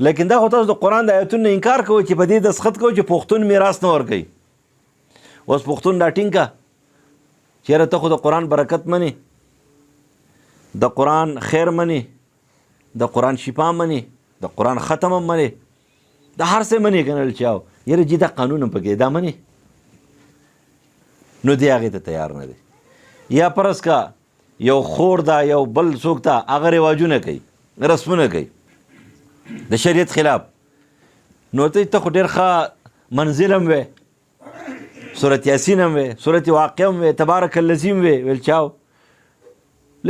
لیکن دا خو تاسو د قرآن د آیتونو نه انکار کوئ چې په دې دستخط کوئ چې پښتون میراث نه ورکوي. اوس پښتون دا ټینګ که چېرې ته خو د قرآن برکت منې، د قرآن خیر منې، د قرآن شفا منې، د قرآن ختم هم منې، د هر څه منې که نه چاو یاره جي دا قانون هم پکې دا منې، نو دی هغې ته تیار نه دی. یا فرض کا یو خور ده یو بل څوک ته هغه رواجونه کوي رسمونه کوي د شریعت خلاف، نو ته خو ډېر ښه منزل هم وی، صورت یاسین هم وی، صورت واقع هم وی، تبارک الذی هم وی ویل چاو،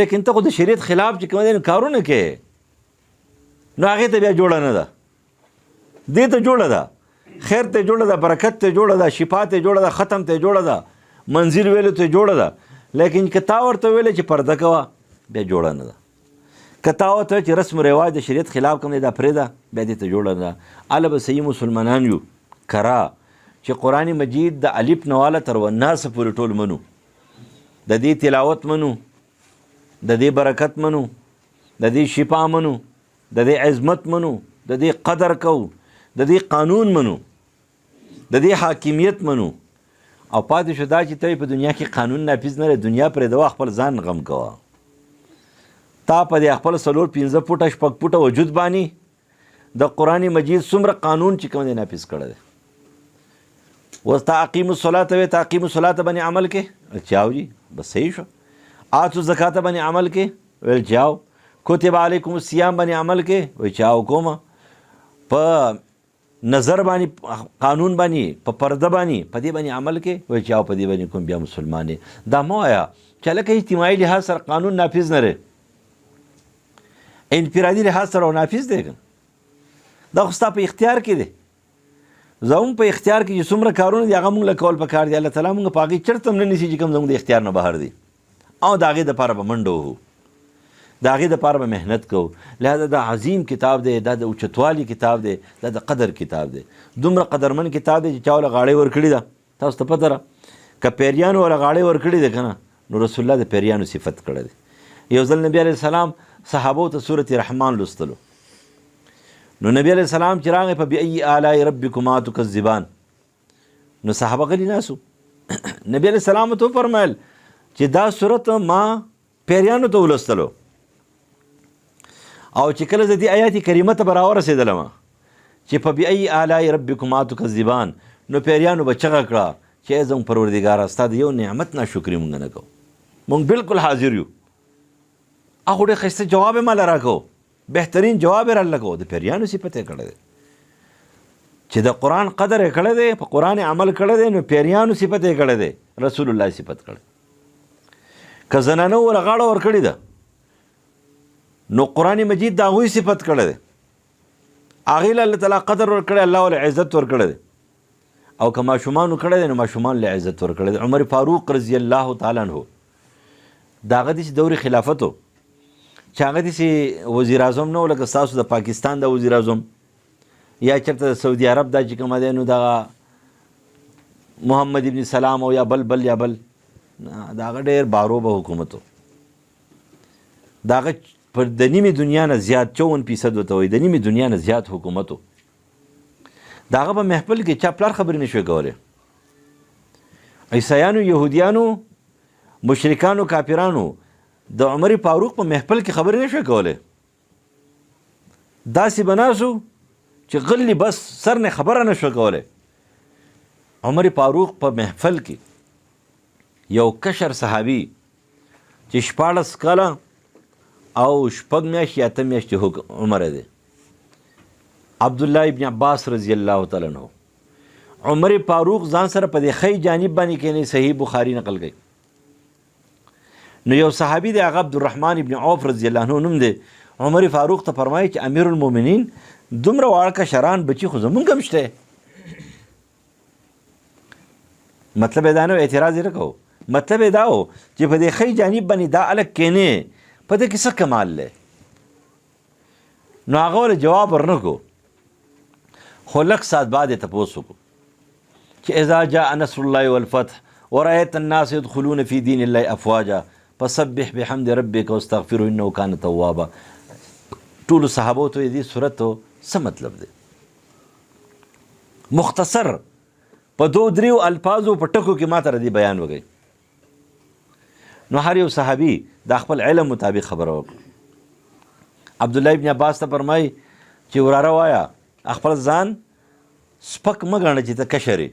لیکن ته خو د شریعت خلاف چې کوم دی کارونه کوې نو هغې ته بیا جوړه نه ده، دې ته جوړه ده، خیر ته جوړه ده، برکت ته جوړه ده، شفا ته جوړه ده، ختم ته جوړه ده، منزل ویلو ته جوړه ده. لیکن که تا ورته ویلې چې پرده کوه بیا جوړه نه ده، که تا ورته چې رسم و رواج د شریعت خلاف کوم دی دا پرېږده بیا دې ته جوړه نه ده. هله به صحیح مسلمانان یو کرا چې قرآن مجید د الف نه واله تر والناس پورې ټول منو، د دې تلاوت منو، د دې برکت منو، د دې شفا منو، د دې عظمت منو، د دې قدر کو، د دې قانون منو، د دې حاکمیت منو. او پاتې شو دا چې ته په دنیا کې قانون نافظ نه لرې، دنیا پرېږدوه خپل ځان غم کوه. تا په دې خپل 4-5 فوټه 6 فوټه وجود باندې د قرآن مجید څومره قانون چې کوم دی نافظ کړی دی. اوس تا اقیم الصلاة وی تا اقیم الصلاة باندې عمل کې چاو جي بس صحیح شو. آتو زکات باندې عمل کې ویل چاو. کتب علیکم الصیام باندې عمل کې وی چاو کومه. په نظر باندې قانون باندې په پرده باندې په دې باندې عمل کې وی چاو په دې باندې کوم بیا مسلمان دی. دا مو آیا چې لکه اجتماعي لحاظ سره قانون نافذ نه لري، انفرادي لحاظ سره نافذ دی، دا خو ستا په اختیار کې دی. زموږ په اختیار کې چې څومره کارونه دي هغه موږ له کول پکار دي. الله تعالی موږ په هغې چرته هم نه نیسي چې کوم زموږ د اختیار نه بهر دي، او د هغې دپاره به منډه وهو، د هغې دپاره به محنت کوو. لهذا دا عظیم کتاب دی، دا د اوچتوالي کتاب دی، دا د قدر کتاب دی، دومره قدرمن کتاب دی چې چا وله غاړې ورکړې ده. تاسو ته پته ده که پیریانو وله غاړې ورکړې ده که نه، نو رسول الله د پیریانو صفت کړی دی. یو ځل نبي علیه السلام صحابو ته سورت رحمان لوستلو، نو نبی علیہ السلام چې راغی په بأي آلاء ربکما تکذبان، نو صحابه غلي ناسو. نبی علیہ السلام ته فرمایل چې دا صورت ما پیریانو ته ولوستلو، او چې کله زه دې آیات کریمه ته به راورسېدلم چې په بأي آلاء ربکما تکذبان، نو پیریانو به چغه کړه چې ای زموږ پروردګاره ستا د یو نعمت ناشکري مونږ نه کوو، مونږ بالکل حاضر یو. هغه ډېر ښایسته جواب یې ماله راکړو، بهترین جواب یې راله کوو. د پیریانو صفت یې کړی دی چې د قرآن قدر یې کړی دی، په قرآن عمل کړی دی، نو پیریانو صفت یې کړی دی، رسول الله صفت کړی. که زنانو ورله غاړه ورکړې ده نو قرآن مجید د هغوی صفت کړی دی، هغې له الله تعالی قدر ورکړی، الله ورله عزت ورکړی دی. او که ماشومانو کړی دی نو ماشومان له عزت ورکړی دی. عمر فاروق رضی الله تعالی عنه د هغه داسې دور خلافت و چې هغه داسې وزیر اعظم نه و لکه ستاسو د پاکستان د وزیر اعظم یا چېرته د سعودي عرب دا چې کومه دی نو دغه محمد ابن سلام او یا بل د هغه ډېر باروبه حکومت و. د هغه پر د نیمې دنیا نه زیات 54% ورته وایي د نیمې دنیا نه زیات حکومت و د هغه په محفل کې چا پلار خبرې نه شوی کولی عیسایانو یهودیانو مشرکانو کافرانو د عمر فاروق په محفل کې خبرې نه شوی کولی داسې به ناسو چې غلی بس سر نه خبره نه شوی کولی عمر فاروق په محفل کې یو کشر صحابي چې 14 کاله او 6 میاشتې یا 8 میاشتې عمر دی عبدالله ابن عباس رضی الله تعالی عنہ عمر فاروق ځان سره په دې خی جانب باندې کېنی صحیح بخاری نقل کوي نو یو صحابي دی هغه عبدالرحمن ابن عوف رضی الله عنه نوم دی عمر فاروق ته فرمایي چې امیر المؤمنین دومره واړه کشران بچي خو زمونږ هم شته مطلب یې دا نه اعتراض یې نه کوو مطلب یې دا و چې په دې خی جانب باندې دا الګ کېنې په دې کې څه کمال دی نو هغه ولې جواب ورنه کو خو لږ ساعت بعد یې تپوس وکړو چې اذا جاء نصر الله والفتح ورأيت الناس يدخلون في دين الله افواجا فسبح بحمد ربك واستغفره انه كان توابا ټولو صحابو ته دې صورت څه مطلب دی مختصر په 2-3 الفاظو په ټکو کې ماته ردی بیان وکړي نو هر یو صحابي د خپل علم مطابق خبره وکړه عبدالله ابن عباس ته فرمایي چې وراره وایا خپل ځان سپک مه ګڼه چې ته کشر یې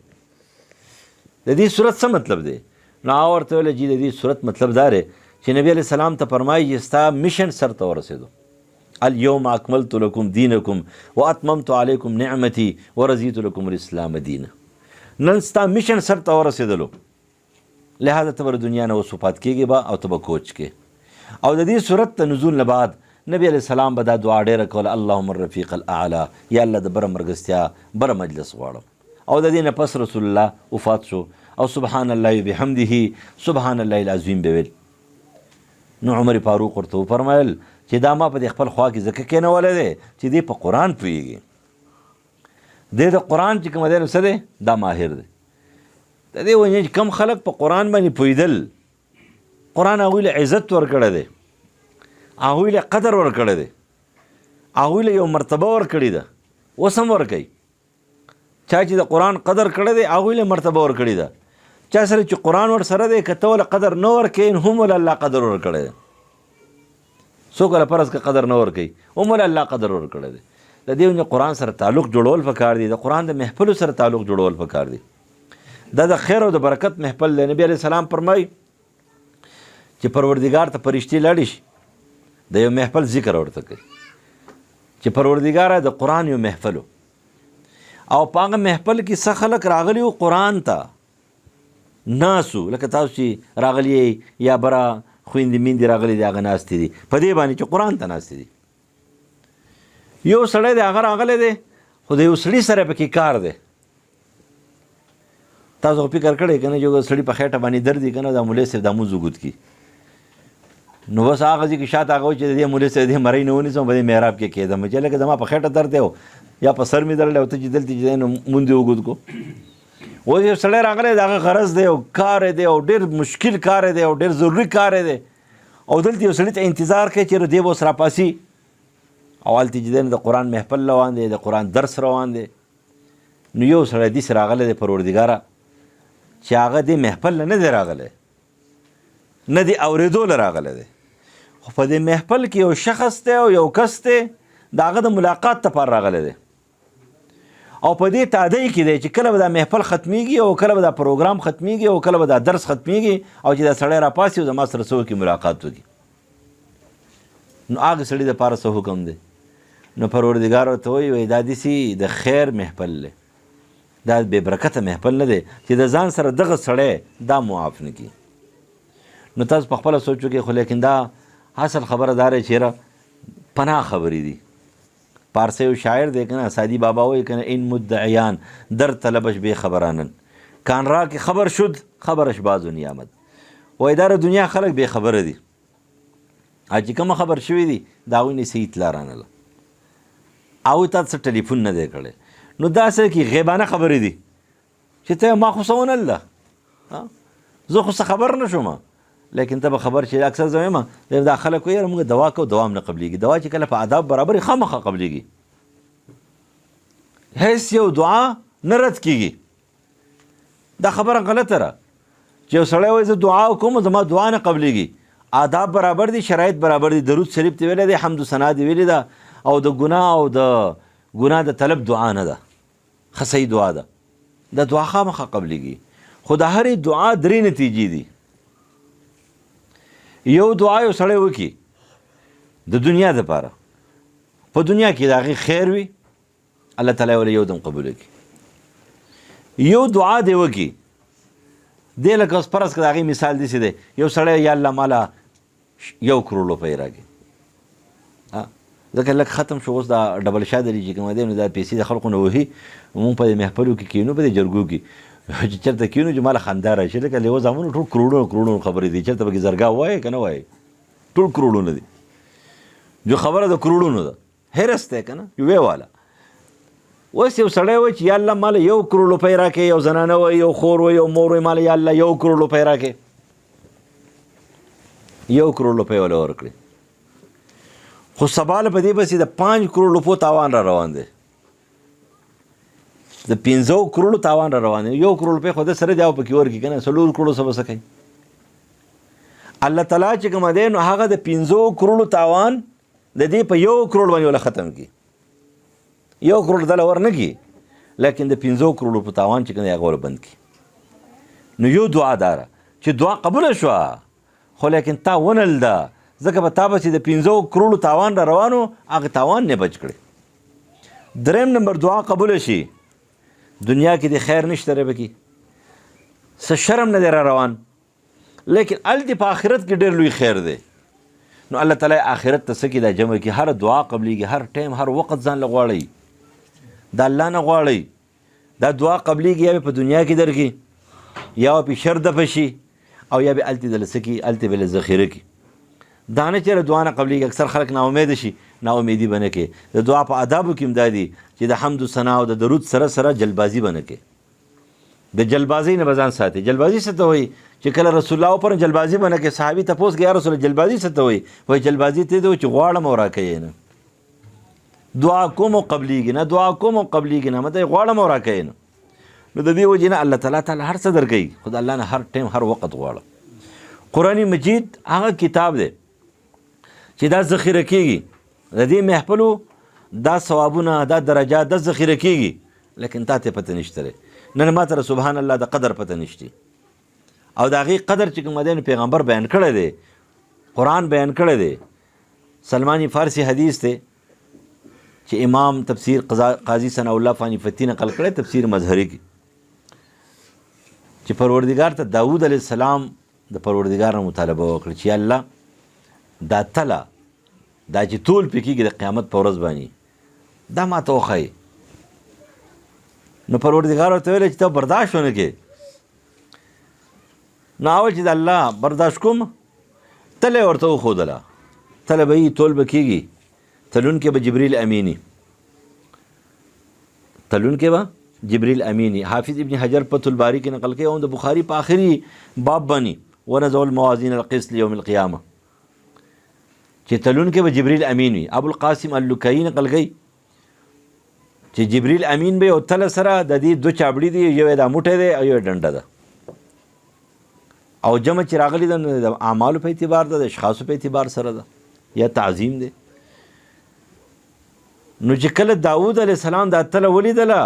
د دې صورت څه مطلب دی نو هغه ورته ویله جي د دې صورت مطلب دا دی چې نبی علیه السلام ته فرمایي چې ستا میشن سر ته ورسېدو اليوم اکملت لکم دینکم واتممت علیکم نعمتي ورضیت لکم الاسلام دینا نن ستا میشن سر ته ورسېدلو لہذا ته به دنیا نه اوس وفات کېږي به او ته به کوچ کې او د دې صورت ته نزول نه بعد نبی علیه السلام به دا دعا ډېره کوله اللهم الرفیق الاعلی یا الله د بره مرګستیا بره مجلس غواړم او د دې نه پس رسول الله وفات شو او سبحان الله بحمده سبحان الله العظیم به ویل نو عمر فاروق ورته وفرمایل چې دا ما په دې خپل خوا کې ځکه کېنولی دی چې دې په قرآن پوهېږي دې د قرآن چې کومه دی نو څه دی دا ماهر دی د دې وجې چې کم خلک په قرآن باندې پوهېدل قرآن هغوی له عزت ورکړی دی هغوی له قدر ورکړی دی هغوی له یو مرتبه ورکړې ده اوس هم ورکوي چا چې د قرآن قدر کړی دی هغوی له مرتبه ورکړې ده چا سره چې قرآن ورسره دی که ته له قدر نه ورکوې هم له الله قدر ورکړی دی څوک له فرض که قدر نه ورکوي هم له الله قدر ورکړی دی د دې وجې قرآن سره تعلق جوړول پکار دی د قرآن د محفلو سره تعلق جوړول پکار دی دا د خیر او د برکت محفل دی نبی علیه السلام فرمایي چې پروردګار ته فرشتې لاړې شي د یو محفل ذکر ورته کوي چې پروردګاره د قرآن یو محفلو او په هغه محفل کې څه خلک راغلي وو قرآن ته ناسو لکه تاسو چې راغلي یا بره خویندې میندې راغلي دي هغه ناستې دي په دې باندې چې قرآن ته ناستې دي یو سړی دی هغه راغلی دی خو د یو سړي سره پکې کار دی تاسو خو فکر کړی که نه چې یو سړي په خېټه باندې درد وي که نه دا مولوي صاحب دا مونځ وګود کړي نو بس هغه ځای کې شاته هغه و چې د دې مولوي صاحب دې مرۍ نه ونیسم په دې محراب کې کېدم چې لکه زما په خېټه درد دی یا په سر مې درد دی او ته چې دلته چې دی نو مونځ دې وګود کو اوس یو سړی راغلی د هغه غرض دی او کار دی او ډېر مشکل کار دی او ډېر ضروري کار دی او دلته یو سړي ته انتظار کوي چې دی به اوس راپاسي او هلته چې دی نو د قرآن محفل روان دی د قرآن درس روان دی نو یو سړی داسې راغلی دی پروردګاره چې هغه دې محفل نه دی راغلی نه دی اورېدو له راغلی دی خو په دې محفل کې یو شخص دی او یو کس دی د هغه د ملاقات لپاره راغلی دی او په دې تادی کې دی چې کله به دا محفل ختمیږي او کله به دا پروګرام ختمیږي او کله به دا درس ختمیږي او چې دا سړی راپاسي او زما سره څه وکړي ملاقات وکړي نو هغه سړي دپاره څه حکم دی نو پروردګار ورته وایي دا داسې د خیر محفل دی دا بې برکته محفل نه دی چې د ځان سره دغه سړی دا معاف نه کړي نو تاسو په خپله سوچ وکړئ خو لیکن دا اصل خبره دا دی چېرې پناه خبرې دي پارسی یو شاعر دی که نه سعدی بابا وایي که نه این مدعیان در طلبش بی خبرانن کان را که خبر شد خبرش باز و نیامد وایي دا دنیا خلک بې خبره دي چې کومه خبر شوي دي د هغوی نه صحیح اطلاع رانله هغوی تا څه ټلیفون نه دی کړی نو دا څه کې غیبانه خبرې دي چې ته ما خو څه ونه لیده زه خو څه خبر نه شوم لیکن ته به خبر چې اکثر زه وایم دا خلک وایي موږ دوا کوو دوام نه قبلېږي. دوا چې کله په آداب برابر وي خامخا قبلېږي. هیڅ یو دعا نه رد کېږي. دا خبره غلطه ده چې یو سړی وایي زه دعا کوم زما دعا نه قبلېږي. آداب برابر دي، شرایط برابر دي. درود شریف ته ویلی دی، حمد و ثنا دې ویلې ده، او د ګناه د طلب دعا نه ده، ښه صحیح دعا ده. دا دعا خامخا قبلېږي. خو د هرې دعا درې نتیجې دي. یو دعا یو سړی وکړي د دنیا دپاره، په دنیا کې د هغې خیر وي، الله تعالی ولې یو دم قبوله کړي. یو دعا دی وکړي دی لکه اوس فرض کړه د هغې مثال داسې دی، یو سړی یا الله ماله 1 کروڑ روپۍ راکړي، ځکه لږ ختم شو اوس دا ډبل شاه دري چې کومه دی نو دا پیسې د خلقو نه وهي. مونږ په دې محفلو کې کینو، په دې جرګو کې چې چېرته کینو چې ماله خندا راشي، لکه لیوه زامنو ټول کروڑونو خبرې دي، چېرته پکې زرګا ووایې که نه وایې، ټول کروڑونه دي. جو خبره د کروڑونو ده، حرس دی که نه یوې والا. اوس یو سړی وایي چې یا الله ماله 1 کروڑ روپۍ راکړې، یو زنانه وایي، یو خور وایي، یو مور وایي ماله یا الله 1 کروڑ روپۍ راکړې، 1 کروڑ روپۍ وله ورکړې. خو سبا له په دې پسې د 5 کروڑ روپو تاوان را روان دی، د 15 کروڑو تاوان را روان دی. 1 کروڑ روپۍ خو د سره دی او پکې ورکړي که نه، 4 کروڑو څه به څه کوي. الله تعالی چې کومه دی نو هغه د 15 کروڑو تاوان د دې په 1 کروڑ باندې وله ختم کړي. 1 کروڑ دله ور نه کړي، لیکن د 15 کروڑو په تاوان چې کوم دی هغه ور بند کړي. نو یو دعا داره چې دعا قبوله شوه، خو لیکن تا ونل ده، ځکه په تا پسې د 15 کروڑو تاوان را روانو، هغه تاوان نه بچ کړي. دریم نمبر دعا قبوله شي، دنیا کې د خیر نشته ری پکې، څه شرم نه دی را روان، لیکن هلته په آخرت کې ډېر لوی خیر دی. نو الله تعالی آخرت ته څه کې دا جمع کړي، هر دعا قبلېږي، هر ټایم هر وخت ځان له غواړئ، د الله نه غواړئ. دا دعا قبلېږي یا به په دنیا کې درکړي، یا به په شر دفع شي، او یا به هلته دله څه کړي، هلته به له ذخیره کړي. دا نه چېرې دعا نه قبلېږي. اکثر خلک ناامیده شي، ناامیدي به نه کوي. د دعا په آدابو کې هم دا دي چې د حمد و ثنا او د درود سره سره جلبازي به نه کوي. د جلبازۍ نه به ځان ساتي. جلبازي څه ته وایي چې کله رسول الله پر جلبازي به نه کوي، صحابي تپوس کوي یا رسول الله جلبازي څه ته وایي؟ وایي جلبازي ته دی چې غواړم او راکوي نه، دعا کوم او قبلېږي نه، دعا کوم او قبلېږي نه، مته غواړم او راکوي نه. نو د دې وجې نه الله تعالی هر څه درکوي، خو د الله نه هر ټایم هر وخت غواړه. قرآن مجید هغه کتاب دی چې دا ذخیره کېږي، د دې محفلو دا ثوابونه دا درجات دا ذخیره کېږي، لیکن تا ته پته نشته دی. نن ما ته سبحان الله د قدر پته نشته، او د هغې قدر چې کوم دی پیغمبر بیان کړی دی، قرآن بیان کړی دی. سلمانی فارسی حدیث دی چې امام تفسیر قاضي ثناء الله فانی فتی نقل کړی، تفسیر مظهری کې، چې پروردګار ته داود علیه السلام د پروردګار نه مطالبه وکړه چې الله دا تله دا چې طول پې کېږي د قیامت په ورځ باندې دا ما ته وښایي. نو پروردګار ورته ویلی چې ته برداشت ونه کې. نو اول چې د الله برداشت کوم، تله ورته وښودله، تله به یي طول به کېږي، تلونکې به جبریل امینی، تلونکې به جبریل امینی. حافظ ابن حجر فتح الباری کې نقل کوي، او د بخاري په آخري باب باندې ونضع الموازین القسط لیوم القیامه چې تلونکې به جبریل امین وي. ابوالقاسم اللکایي نقل کوي چې جبریل امین به یو تله سره د دې 2 چابړي دي، یو یې دا موټی دی او یو یې ډنډه ده، او جمع چې راغلي ده د اعمالو په اعتبار ده، د اشخاصو په اعتبار سره ده، یا تعظیم دی. نو چې کله داود علیه السلام دا تله ولیدله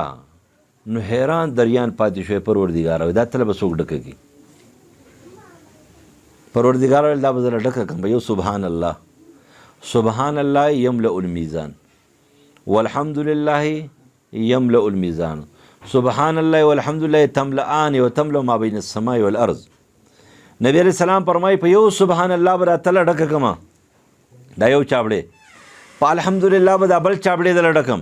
نو حیران دریان پاتې شوی، پروردګار دا تله به څوک ډکه کړي؟ پروردګار ویل دا به زه ډکه کړم. یو سبحان الله، سبحان الله یملأ المیزان، والحمد لله یملأ المیزان، سبحان الله والحمد لله تملأان وتملأ ما بین السماء والارض. نبی علیہ السلام فرمایي په یو سبحان الله به دا تله ډکه کړم، دا یو چابړی، په الحمدلله به دا بل چابړی دله ډکم،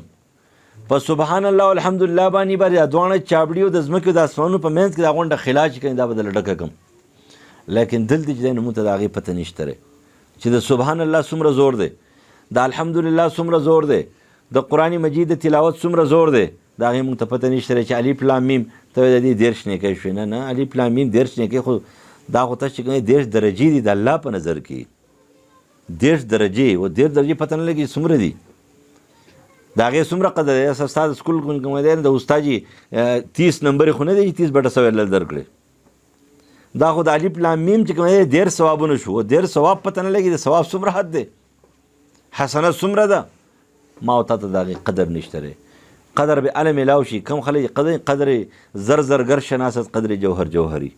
په سبحان الله والحمدلله باندې به دا دواړه چابړي د ځمکې د اسمانونو په منځ کې دا غونډه خلا چې کوي دا به دله ډکه کړم. لیکن دلته چې دی نو موږ ته د هغې پته نشته دی چې د سبحان الله څومره زور دی، د الحمدلله څومره زور دی، د قرآن مجید د تلاوت څومره زور دی، د هغې موږ ته پته نشته دی چې الف لام میم ته د دې 10 نیکۍ شوې. نه الف لام میم 10 نیکۍ خو دا خو تاسو چې کومې 10 درجې دي د الله په نظر کې 10 درجې او 10 درجې پته نه لګي څومره دي د هغې څومره قدر دی ستا د سکول کوم دی د استاد جي 30 نمبرې خو نه دی چې 30 بټه سوی لږ درکړې دا خو د الف لام میم چې کوم دی 10 ثوابونه شو 10 ثواب پته نه لګي د ثواب څومره حد دی حسنه څومره ده ما او تا ته د هغې قدر نشته دی قدر به اله میلاو شي کم خلک قدر زر زرگر شناست قدر جوهر جوهری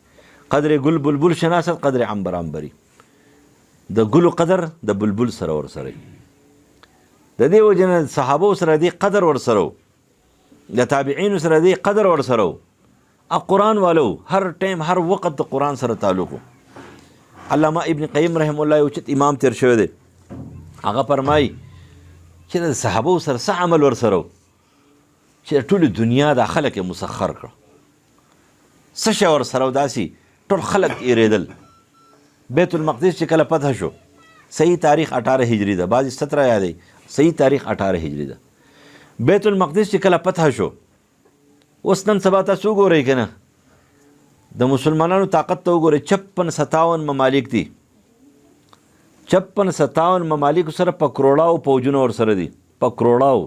قدر گل بلبل شناست قدر عنبر عنبری د ګلو قدر د بلبل سره ورسره د دې وجه نه صحابو سره دې قدر ورسره د تابعینو سره دې قدر ورسره قرآن والو هر ټایم هر وخت د قرآن سره تعلق علامه ابن قیم رحم الله یو چت امام تیر شوی دی هغه فرمایي چې د صحابو سره څه عمل ورسره چې ټول دنیا د خلک مسخر کړ څه شی ورسره داسې ټول خلک ایریدل بیت المقدس چې کله فتح شو صحیح تاریخ 18 هجری ده بعضې 17 یادوي صحیح تاریخ 18 هجری ده بیت المقدس چې کله فتح شو اوس نن سبا تاسو وګورئ که نه د مسلمانانو طاقت ته وګورئ 56-57 ممالک دي 56-57 ممالکو سره په کروڑاو پوجونه ورسره دي په کروڑاو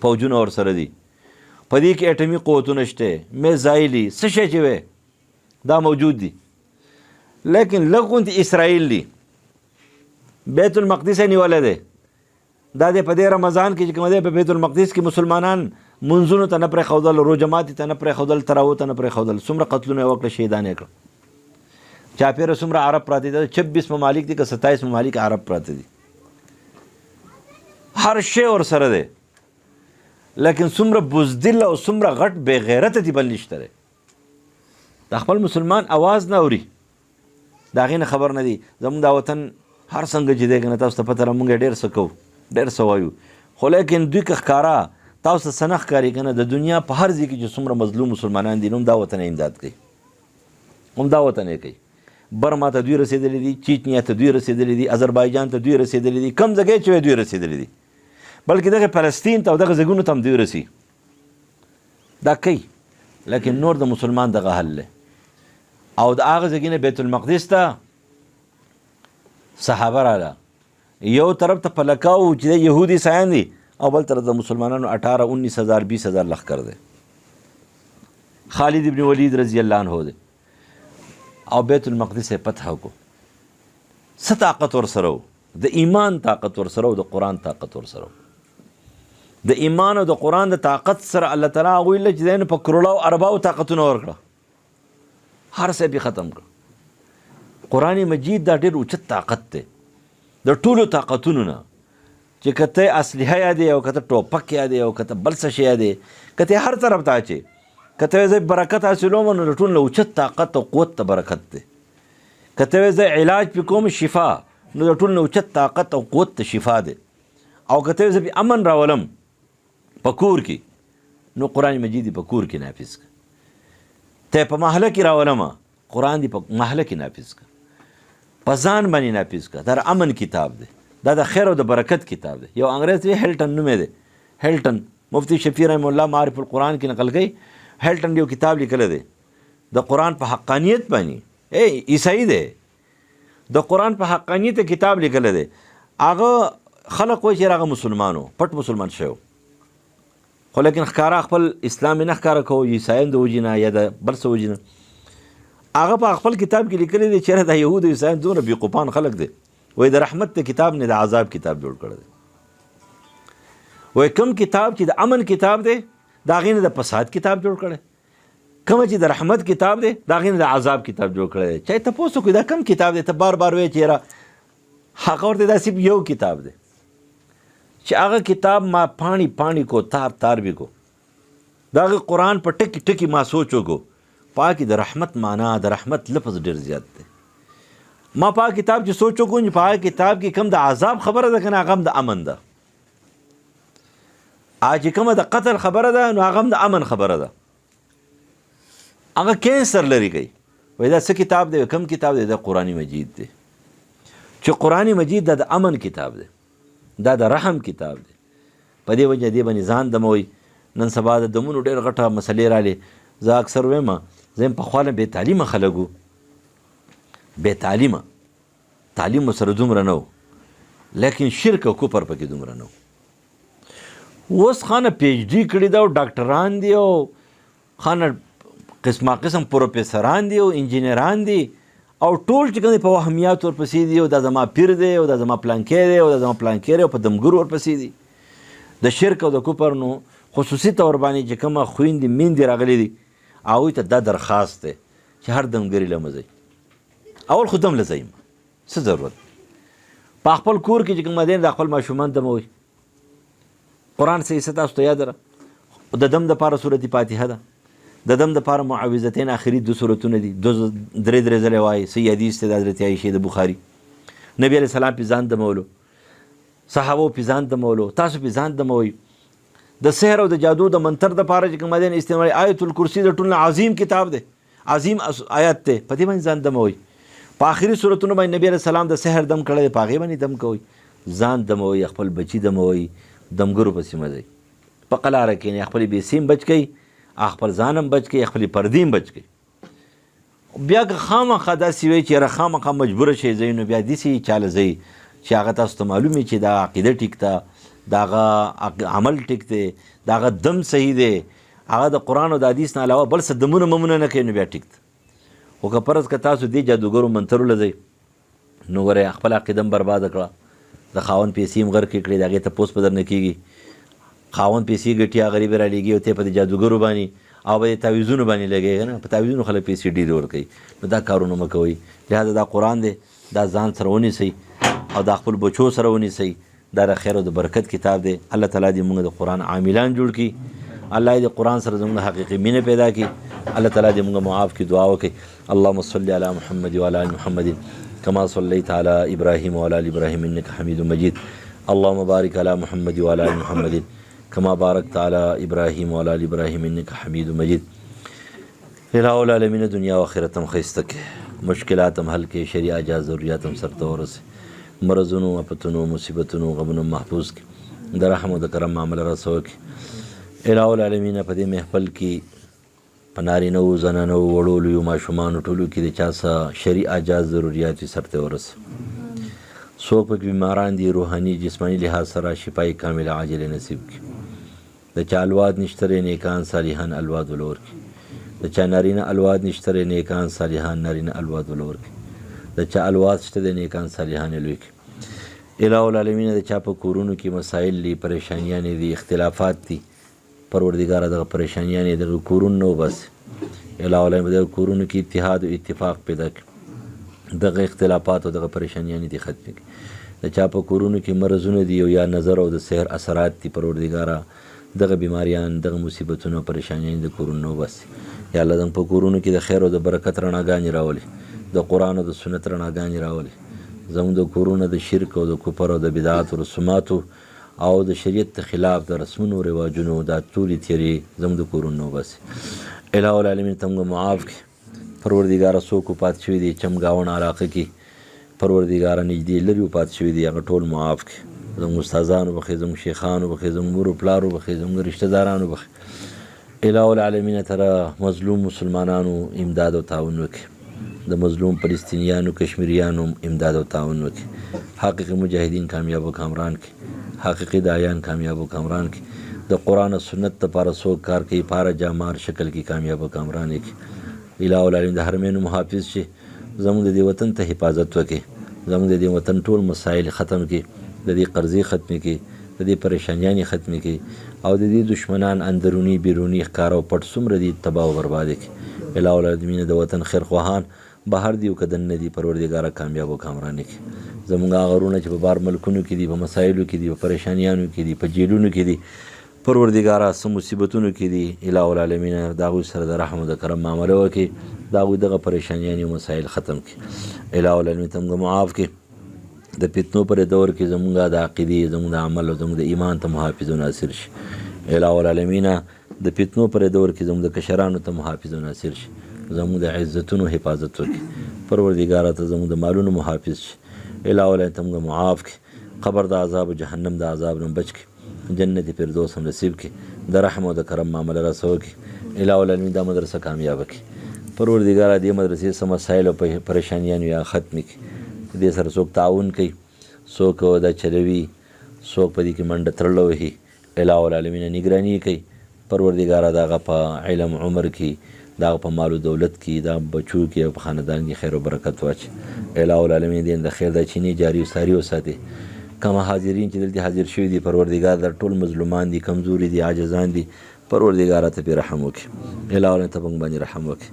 پوجونه ورسره دي په دې کې اټمي قوتونه شته میزایلي څه شی چې وی دا موجود دي لیکن لغونت اسرائیل دی بیت المقدس نیولی دی دا دی په دې رمضان کې چې کوم دی په بیت المقدس کې مسلمانان منځونو ته نه پرېښودل روژه ماتي ته نه پرېښودل تراویحو ته نه پرېښودل څومره قتلونه یې وکړه شهیدان یې کړه چاپېره څومره عرب پراته دي 26 ممالک دي که 27 ممالک عرب پراته دي هر شی ورسره دی لیکن څومره بزدل او څومره غټ بې غیرته دي بل نشته دی د خپل مسلمان اواز نه اوري د هغې نه خبر نه دي زموږ دا وطن هر څنګه چې دی که نه تاسو ته پته موږ ډېر څه کوو ډېر څه وایو خو لیکن دوی که ښکاره تاسو ته څه نه ښکاري که نه د دنیا په هر ځای کې چې څومره مظلوم مسلمانان دي نو هم دا وطن یې امداد کوي هم دا وطن یې کوي برما ته دوی رسېدلی دي چیچنیا ته دوی رسېدلی دي اذربایجان ته دوی رسېدلی دي کم ځای چې دوی رسېدلی دي بلکې دغه فلسطین ته او دغه ځایونو ته هم دوی رسي دا کوي لیکن نور د مسلمان دغه حل دی او د هغه ځای نه بیت المقدس ته صحابه راله یو طرف ته پلکاو چې د یهودي عیسایان دي او بل طرف د مسلمانانو 18-19,000 20,000 لښکر دی خالد ابن ولید رضی الله عنه دی او بیت المقدس یې فتح وکړو څه طاقت ورسره و د ایمان طاقت ورسره و د قرآن طاقت ورسره و د ایمان او د قرآن د طاقت سره الله تعالی هغوی له چې دی نو په کروڑاو ارباو طاقتونه ورکړه هر څه یې ختم کړه قرآن مجید دا ډېر اوچت طاقت دی د ټولو طاقتونو نه چې که ته اسلحه یادې او که ته ټوپک یادې او که ته بل څه شی یادې که ته هر طرف ته اچې که ته زه برکت حاصلوم نو د ټول نه اوچت طاقت او قوت ته برکت دی که ته زه علاج پې کوم شفا نو د ټول نه اوچت طاقت او قوت ته شفا دی او که ته زه پې امن راولم په کور کې نو قرآن مجید په کور کې نافظ کړه ته په محله کې راولم قرآن دې په محله کې نافظ کړه په ځان باندې نافظ کړه دا امن کتاب دی دا د خیر او د برکت کتاب دی یو انګریز دی هیلټن نوم دی هیلټن مفتی شفیع رحم الله معارف القرآن کې نقل کوي هیلټن یو کتاب لیکلی دی د قرآن په حقانیت باندې عیسائی دی د قرآن په حقانیت کتاب لیکلی دی هغه خلق وایي چې هغه مسلمانو پټ مسلمان شوی خو لیکن ښکاره خپل اسلام یې نه ښکاره کوو عیسایان د وجې نه یا د بل څه وجې نه هغه په خپل کتاب کې لیکلی دی چېرې د یهود عیسایان دومره بېقوفان خلک دی وایي د رحمت د کتاب نه د عذاب کتاب جوړ کړی دی وایي کوم کتاب چې د امن کتاب دی د هغې نه د فساد کتاب جوړ کړی کومه چې د رحمت کتاب دی د هغې نه د عذاب کتاب جوړ کړی دی چا یې تپوس وکړي دا کوم کتاب دی ته بار بار وایې چې یاره هغه ورته دا صرف یو کتاب دی چې هغه کتاب ما پاڼې پاڼې کو تار تار بھی کو د هغه قرآن په ټکي ټکي ما سوچ وکړو په هغه کې د رحمت معنا د رحمت لفظ ډېر زیات دی ما په هغه کتاب چې سوچ وکړو چې په هغه کتاب کې کوم د عذاب خبره ده که نه هغه هم د امن ده چې کومه د قتل خبره ده نو هغه هم د امن خبره ده هغه کینسر لري کوي وایي دا څه کتاب دی کوم کتاب دی دا قرآن مجید دی چې قرآن مجید دا د امن کتاب دی دا د رحم کتاب دی په دې وجه دې باندې ځان دموي نن سبا د دمونو ډېر غټه مسلې رالې زه اکثر وایم زه یم پخوا له بې تعلیمه خلک وو بې تعلیمه، تعلیم ورسره دومره نه و، لیکن شرک او کفر پکې دومره نه و. اوس خانه پی ایچ ډي کړي ده او ډاکټران دي او خانه قسمه قسم پروفیسران دي او انجینران دي او ټول چې کوم په وهمیات ورپسې دي او دا زما پیر دی او دا زما پلانکی دی او دا زما پلانکی دی او په دمګرو ورپسې دي. د شرک او د کفر نو خصوصي طور باندې چې کومه خویندې میندې راغلي دي هغوی ته دا درخواست دی چې هر دمګري له مه ځئ. اول خو دم له ځئ څه ضرورت په خپل کور کې چې کوم دی د خپل ماشومان ته مه وایي. قرآن صحیح څه تاسو ته یاد ده د دم دپاره سورت فاتحه ده، د دم دپاره معوذتین آخري 2 سورتونه دي، 3 ځلې وایي. صحیح حدیث دی د حضرت عایشې د بخاري. نبی علیه السلام پې ځان دمولو، صحابو پې ځان دمولو، تاسو پې ځان دموئ. د سحر او د جادو د منتر دپاره چې کوم دی استعمال آیت الکرسي د ټولو عظیم کتاب دی، عظیم آیت دی، په دې باندې ځان دموئ. په آخري صورتونو باندې نبی علیه السلام د سحر دم کړی دی، په هغې باندې دم کوئ. ځان دموئ، خپل بچي دموئ، دمګرو پسې مه ځئ. په قلاره کښېنئ، خپلې بیسې هم بچ کوئ، خپل ځان هم بچ کوئ، خپلې پردې هم بچ کوئ. بیا که خامخا داسې وایي چې یاره خامخا مجبوره شئ ځئ، نو بیا داسې چاله ځئ چې هغه تاسو ته معلوم وي چې دا عقیده ټیک ده، د هغه عمل ټیک دی، د هغه دم صحیح دی، هغه د قرآن او د حدیث نه علاوه بل څه دمونه ممونه نه کوي، نو بیا ټیک ده. خو که فرض که تاسو دې جادوګرو منترو له ځئ نو ګورئ خپل عقیده هم برباده کړه، د خاوند پیسې هم غرقې کړې، د هغې تپوس په در نه کېږي. خاوند پیسې ګټي هغه غریبې رالیږي او ته په د جادوګرو باندې او به د تعویذونو باندې لګوي، که نه په تعویذونو خلک پیسې ډېرې ورکوي. نو دا کارونه مه کوئ. لهذا دا قرآن دی، دا ځان سره ونیسئ او دا خپل بچو سره ونیسئ. دا د خیر او د برکت کتاب دی. الله تعالی دې موږ د قرآن عاملان جوړ کړي، الله دې قرآن سره زموږ حقیقي مینه پیدا کړي، الله تعالی دې موږ معاف کړي. دعا وکړئ. اللهم صل علی محمد وعلى ال محمد كما صليت على إبراهيم وعلى آل إبراهيم إنك حميد مجيد. اللهم بارك على محمد وعلى آل محمد كما باركت على إبراهيم وعلى آل إبراهيم إنك حميد مجيد. إله العالمین دنیا و آخرت هم خیسته کې، مشکلات هم حل کې، شریعه اجازه ضروریات هم سرته ورسې، مرضونو اپتونو مصیبتونو غمونو محفوظ کې، د رحم او د کرم معامله رسو کې. إله العالمین په دې محفل کې په نارینه و زنانه و وړو لویو ماشومانو ټولو کې د چا څه شریعه اجازه ضروریات وي سرته ورسې. څوک پکې بیماران دي روحاني جسماني لحاظ سره شفای کامله عاجله نصیب کړي. د چا الواد نشته نیکان صالحان الواد ولور کړي. د چا نارینه الواد نشته نیکان صالحان نارینه الواد ولور کړي. د چا الواد شته د نیکان صالحان لوی کړي. الہ العالمین د چا په کورونو کې مسایل دي، پریشانیانې دي، اختلافات دي، پروردګاره دغه پریشانیانې دغه کورونو نه وباسي. الہ العالمین دغه کورونو کې اتحاد او اتفاق پیدا کړي، دغه اختلافات او دغه پریشانیانې دي ختم کړي. د چا په کورونو کې مرضونه دي او یا نظر او د سحر اثرات دي، پروردګاره دغه بیماریان دغه مصیبتونه او پریشانیانې د کورونو نه وباسي. یا الله زموږ په کورونو کې د خیر او د برکت رڼاګانې راولي، د قرآن او د سنت رڼاګانې راولي. زموږ د کورونو د شرک او د کفر او د بدعات او رسوماتو او د شریعت د خلاف د رسمونو او رواجونو دا ټولې تیرې زموږ د کورونو نه وباسي. الہ العالمین ته موږ معاف کړي. پروردګاره څوک وفات شوي دي چمګاون علاقه کې، پروردګاره نږدې لرې وفات شوي دي، هغه ټول معاف کړي. زموږ استادانو بخښي، زموږ شیخانو بخښي، زموږ مور و پلارو بخښي، زموږ رشته دارانو بخښي. الہ العالمین تر مظلوم مسلمانانو امداد او تعاون وکړي، د مظلوم فلسطینیانو کشمیریانو امداد او تعاون وکړي. حقیقي مجاهدین کامیاب او کامران کړي، حقیقي داعیان کامیاب او کامران کړي. د قرآن او سنت لپاره څوک کار کوي په هره جامار شکل کې کامیاب او کامران کړي. الہ العالمین د حرمینو محافظ شي، زموږ د دې وطن ته حفاظت وکړي، زموږ د دې وطن ټول مسایل ختم کړي، د دې قرضې ختمې کړي، د دې پریشانیانې ختمې کړي او د دې دشمنان اندروني بیروني ښکاره او پټ څومره دي تباه او برباد کړي. الہ العالمین د وطن خیرخواهان بهر دي او که دننه دي، پروردګاره کامیاب او کامران کړي. زموږ هغه غرونه چې په بار ملکونو کې دي، په مسایلو کې دي، په پریشانیانو کې دي، په جیلونو کې دي، پروردګاره څه مصیبتونو کې دي، الہ العالمین د هغوی سره د رحم او د کرم معامله وکړي، د هغوی دغه پریشانیانې او مسایل ختم کړي. الہ العالمین ته موږ معاف کړي. د فتنو پر دور کې زموږ د عقیدې، زموږ د عمل او زموږ د ایمان ته محافظ و ناصر شي. الہ العالمین د فتنو پر دور کې زموږ د کشرانو ته محافظ و ناصر شي، زموږ د عزتونو حفاظت وکړي. پروردګاره ته زموږ د مالونو محافظ شي. الہ العالمین ته موږ معاف کړي. قبر د عذاب او جهنم د عذاب نه بچ کړي، جنت فردوس هم نصیب کړي، د رحم او د کرم معامله رسو کړي. الہ العالمین دا مدرسه کامیابه کړي، پروردګاره دې مدرسې څه مسایل او پریشانیان یا ختم کړي دې سره څوک تعاون کوي څوک دا چلوي څوک په دې کې منډه ترړه وهي الٰه العالمین نگراني کوي پروردګاره دغه په علم عمر کې دغه په مال او دولت کې دا بچو کې او په خاندان کې خیر او برکت واچي الٰه العالمین دې د خیر د چینې جاری ساری وساتي کما حاضرین چې دلته حاضر شوي دي پروردګار د ټول مظلومان دي کمزوري دي عاجزان دي پروردګاره ته په رحم وکړي الٰه العالمین ته باندې رحم وکړي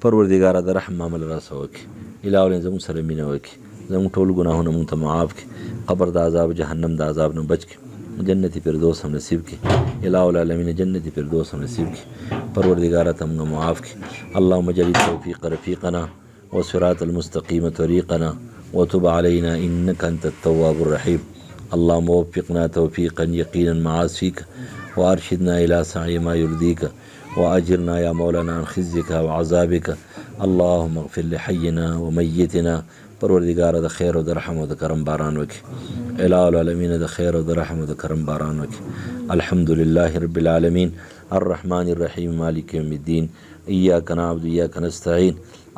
پروردګاره د رحم معامله راسه وکړي الٰه العالمین زموږ سره مینه وکړي زموږ ټول ګناهونه مونږ ته معاف کړي قبر د عذاب جهنم د عذاب نه بچ کړي جنت فردوس هم نصیب کړي الٰه العالمین جنت فردوس هم نصیب کړي پروردګاره ته موږ معاف کړي اللهم اجعل التوفیق رفیقنا وصراط المستقيم طريقنا وتب علينا إنك أنت التواب الرحيم اللهم وفقنا توفيقا يقينا معاصيك وأرشدنا إلى سعي ما يرضيك وأجرنا يا مولانا عن خزيك وعذابك اللهم اغفر لحينا وميتنا پروردگار د خیر او د رحم او د کرم باران وکړي الٰه العالمین د خیر او د رحم او د کرم باران وکړي الحمدلله رب العالمین الرحمن الرحیم مالک یوم الدین إياك نعبد وإياك نستعين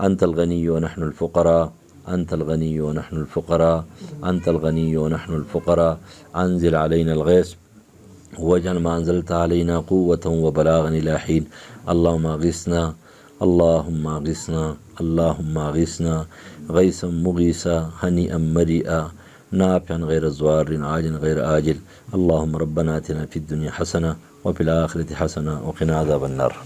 أنت الغني ونحن الفقراء أنت الغني ونحن الفقراء أنت الغني ونحن الفقراء أنزل علينا الغيث واجعل ما أنزلت علينا قوة وبلاغا إلى حين اللهم أغثنا اللهم أغثنا اللهم أغثنا غيثا مغيثا هنيئا مريئا نافعا غير ضار عاجلا غير آجل اللهم ربنا آتنا في الدنيا حسنة وفي الآخرة حسنة وقنا عذاب النار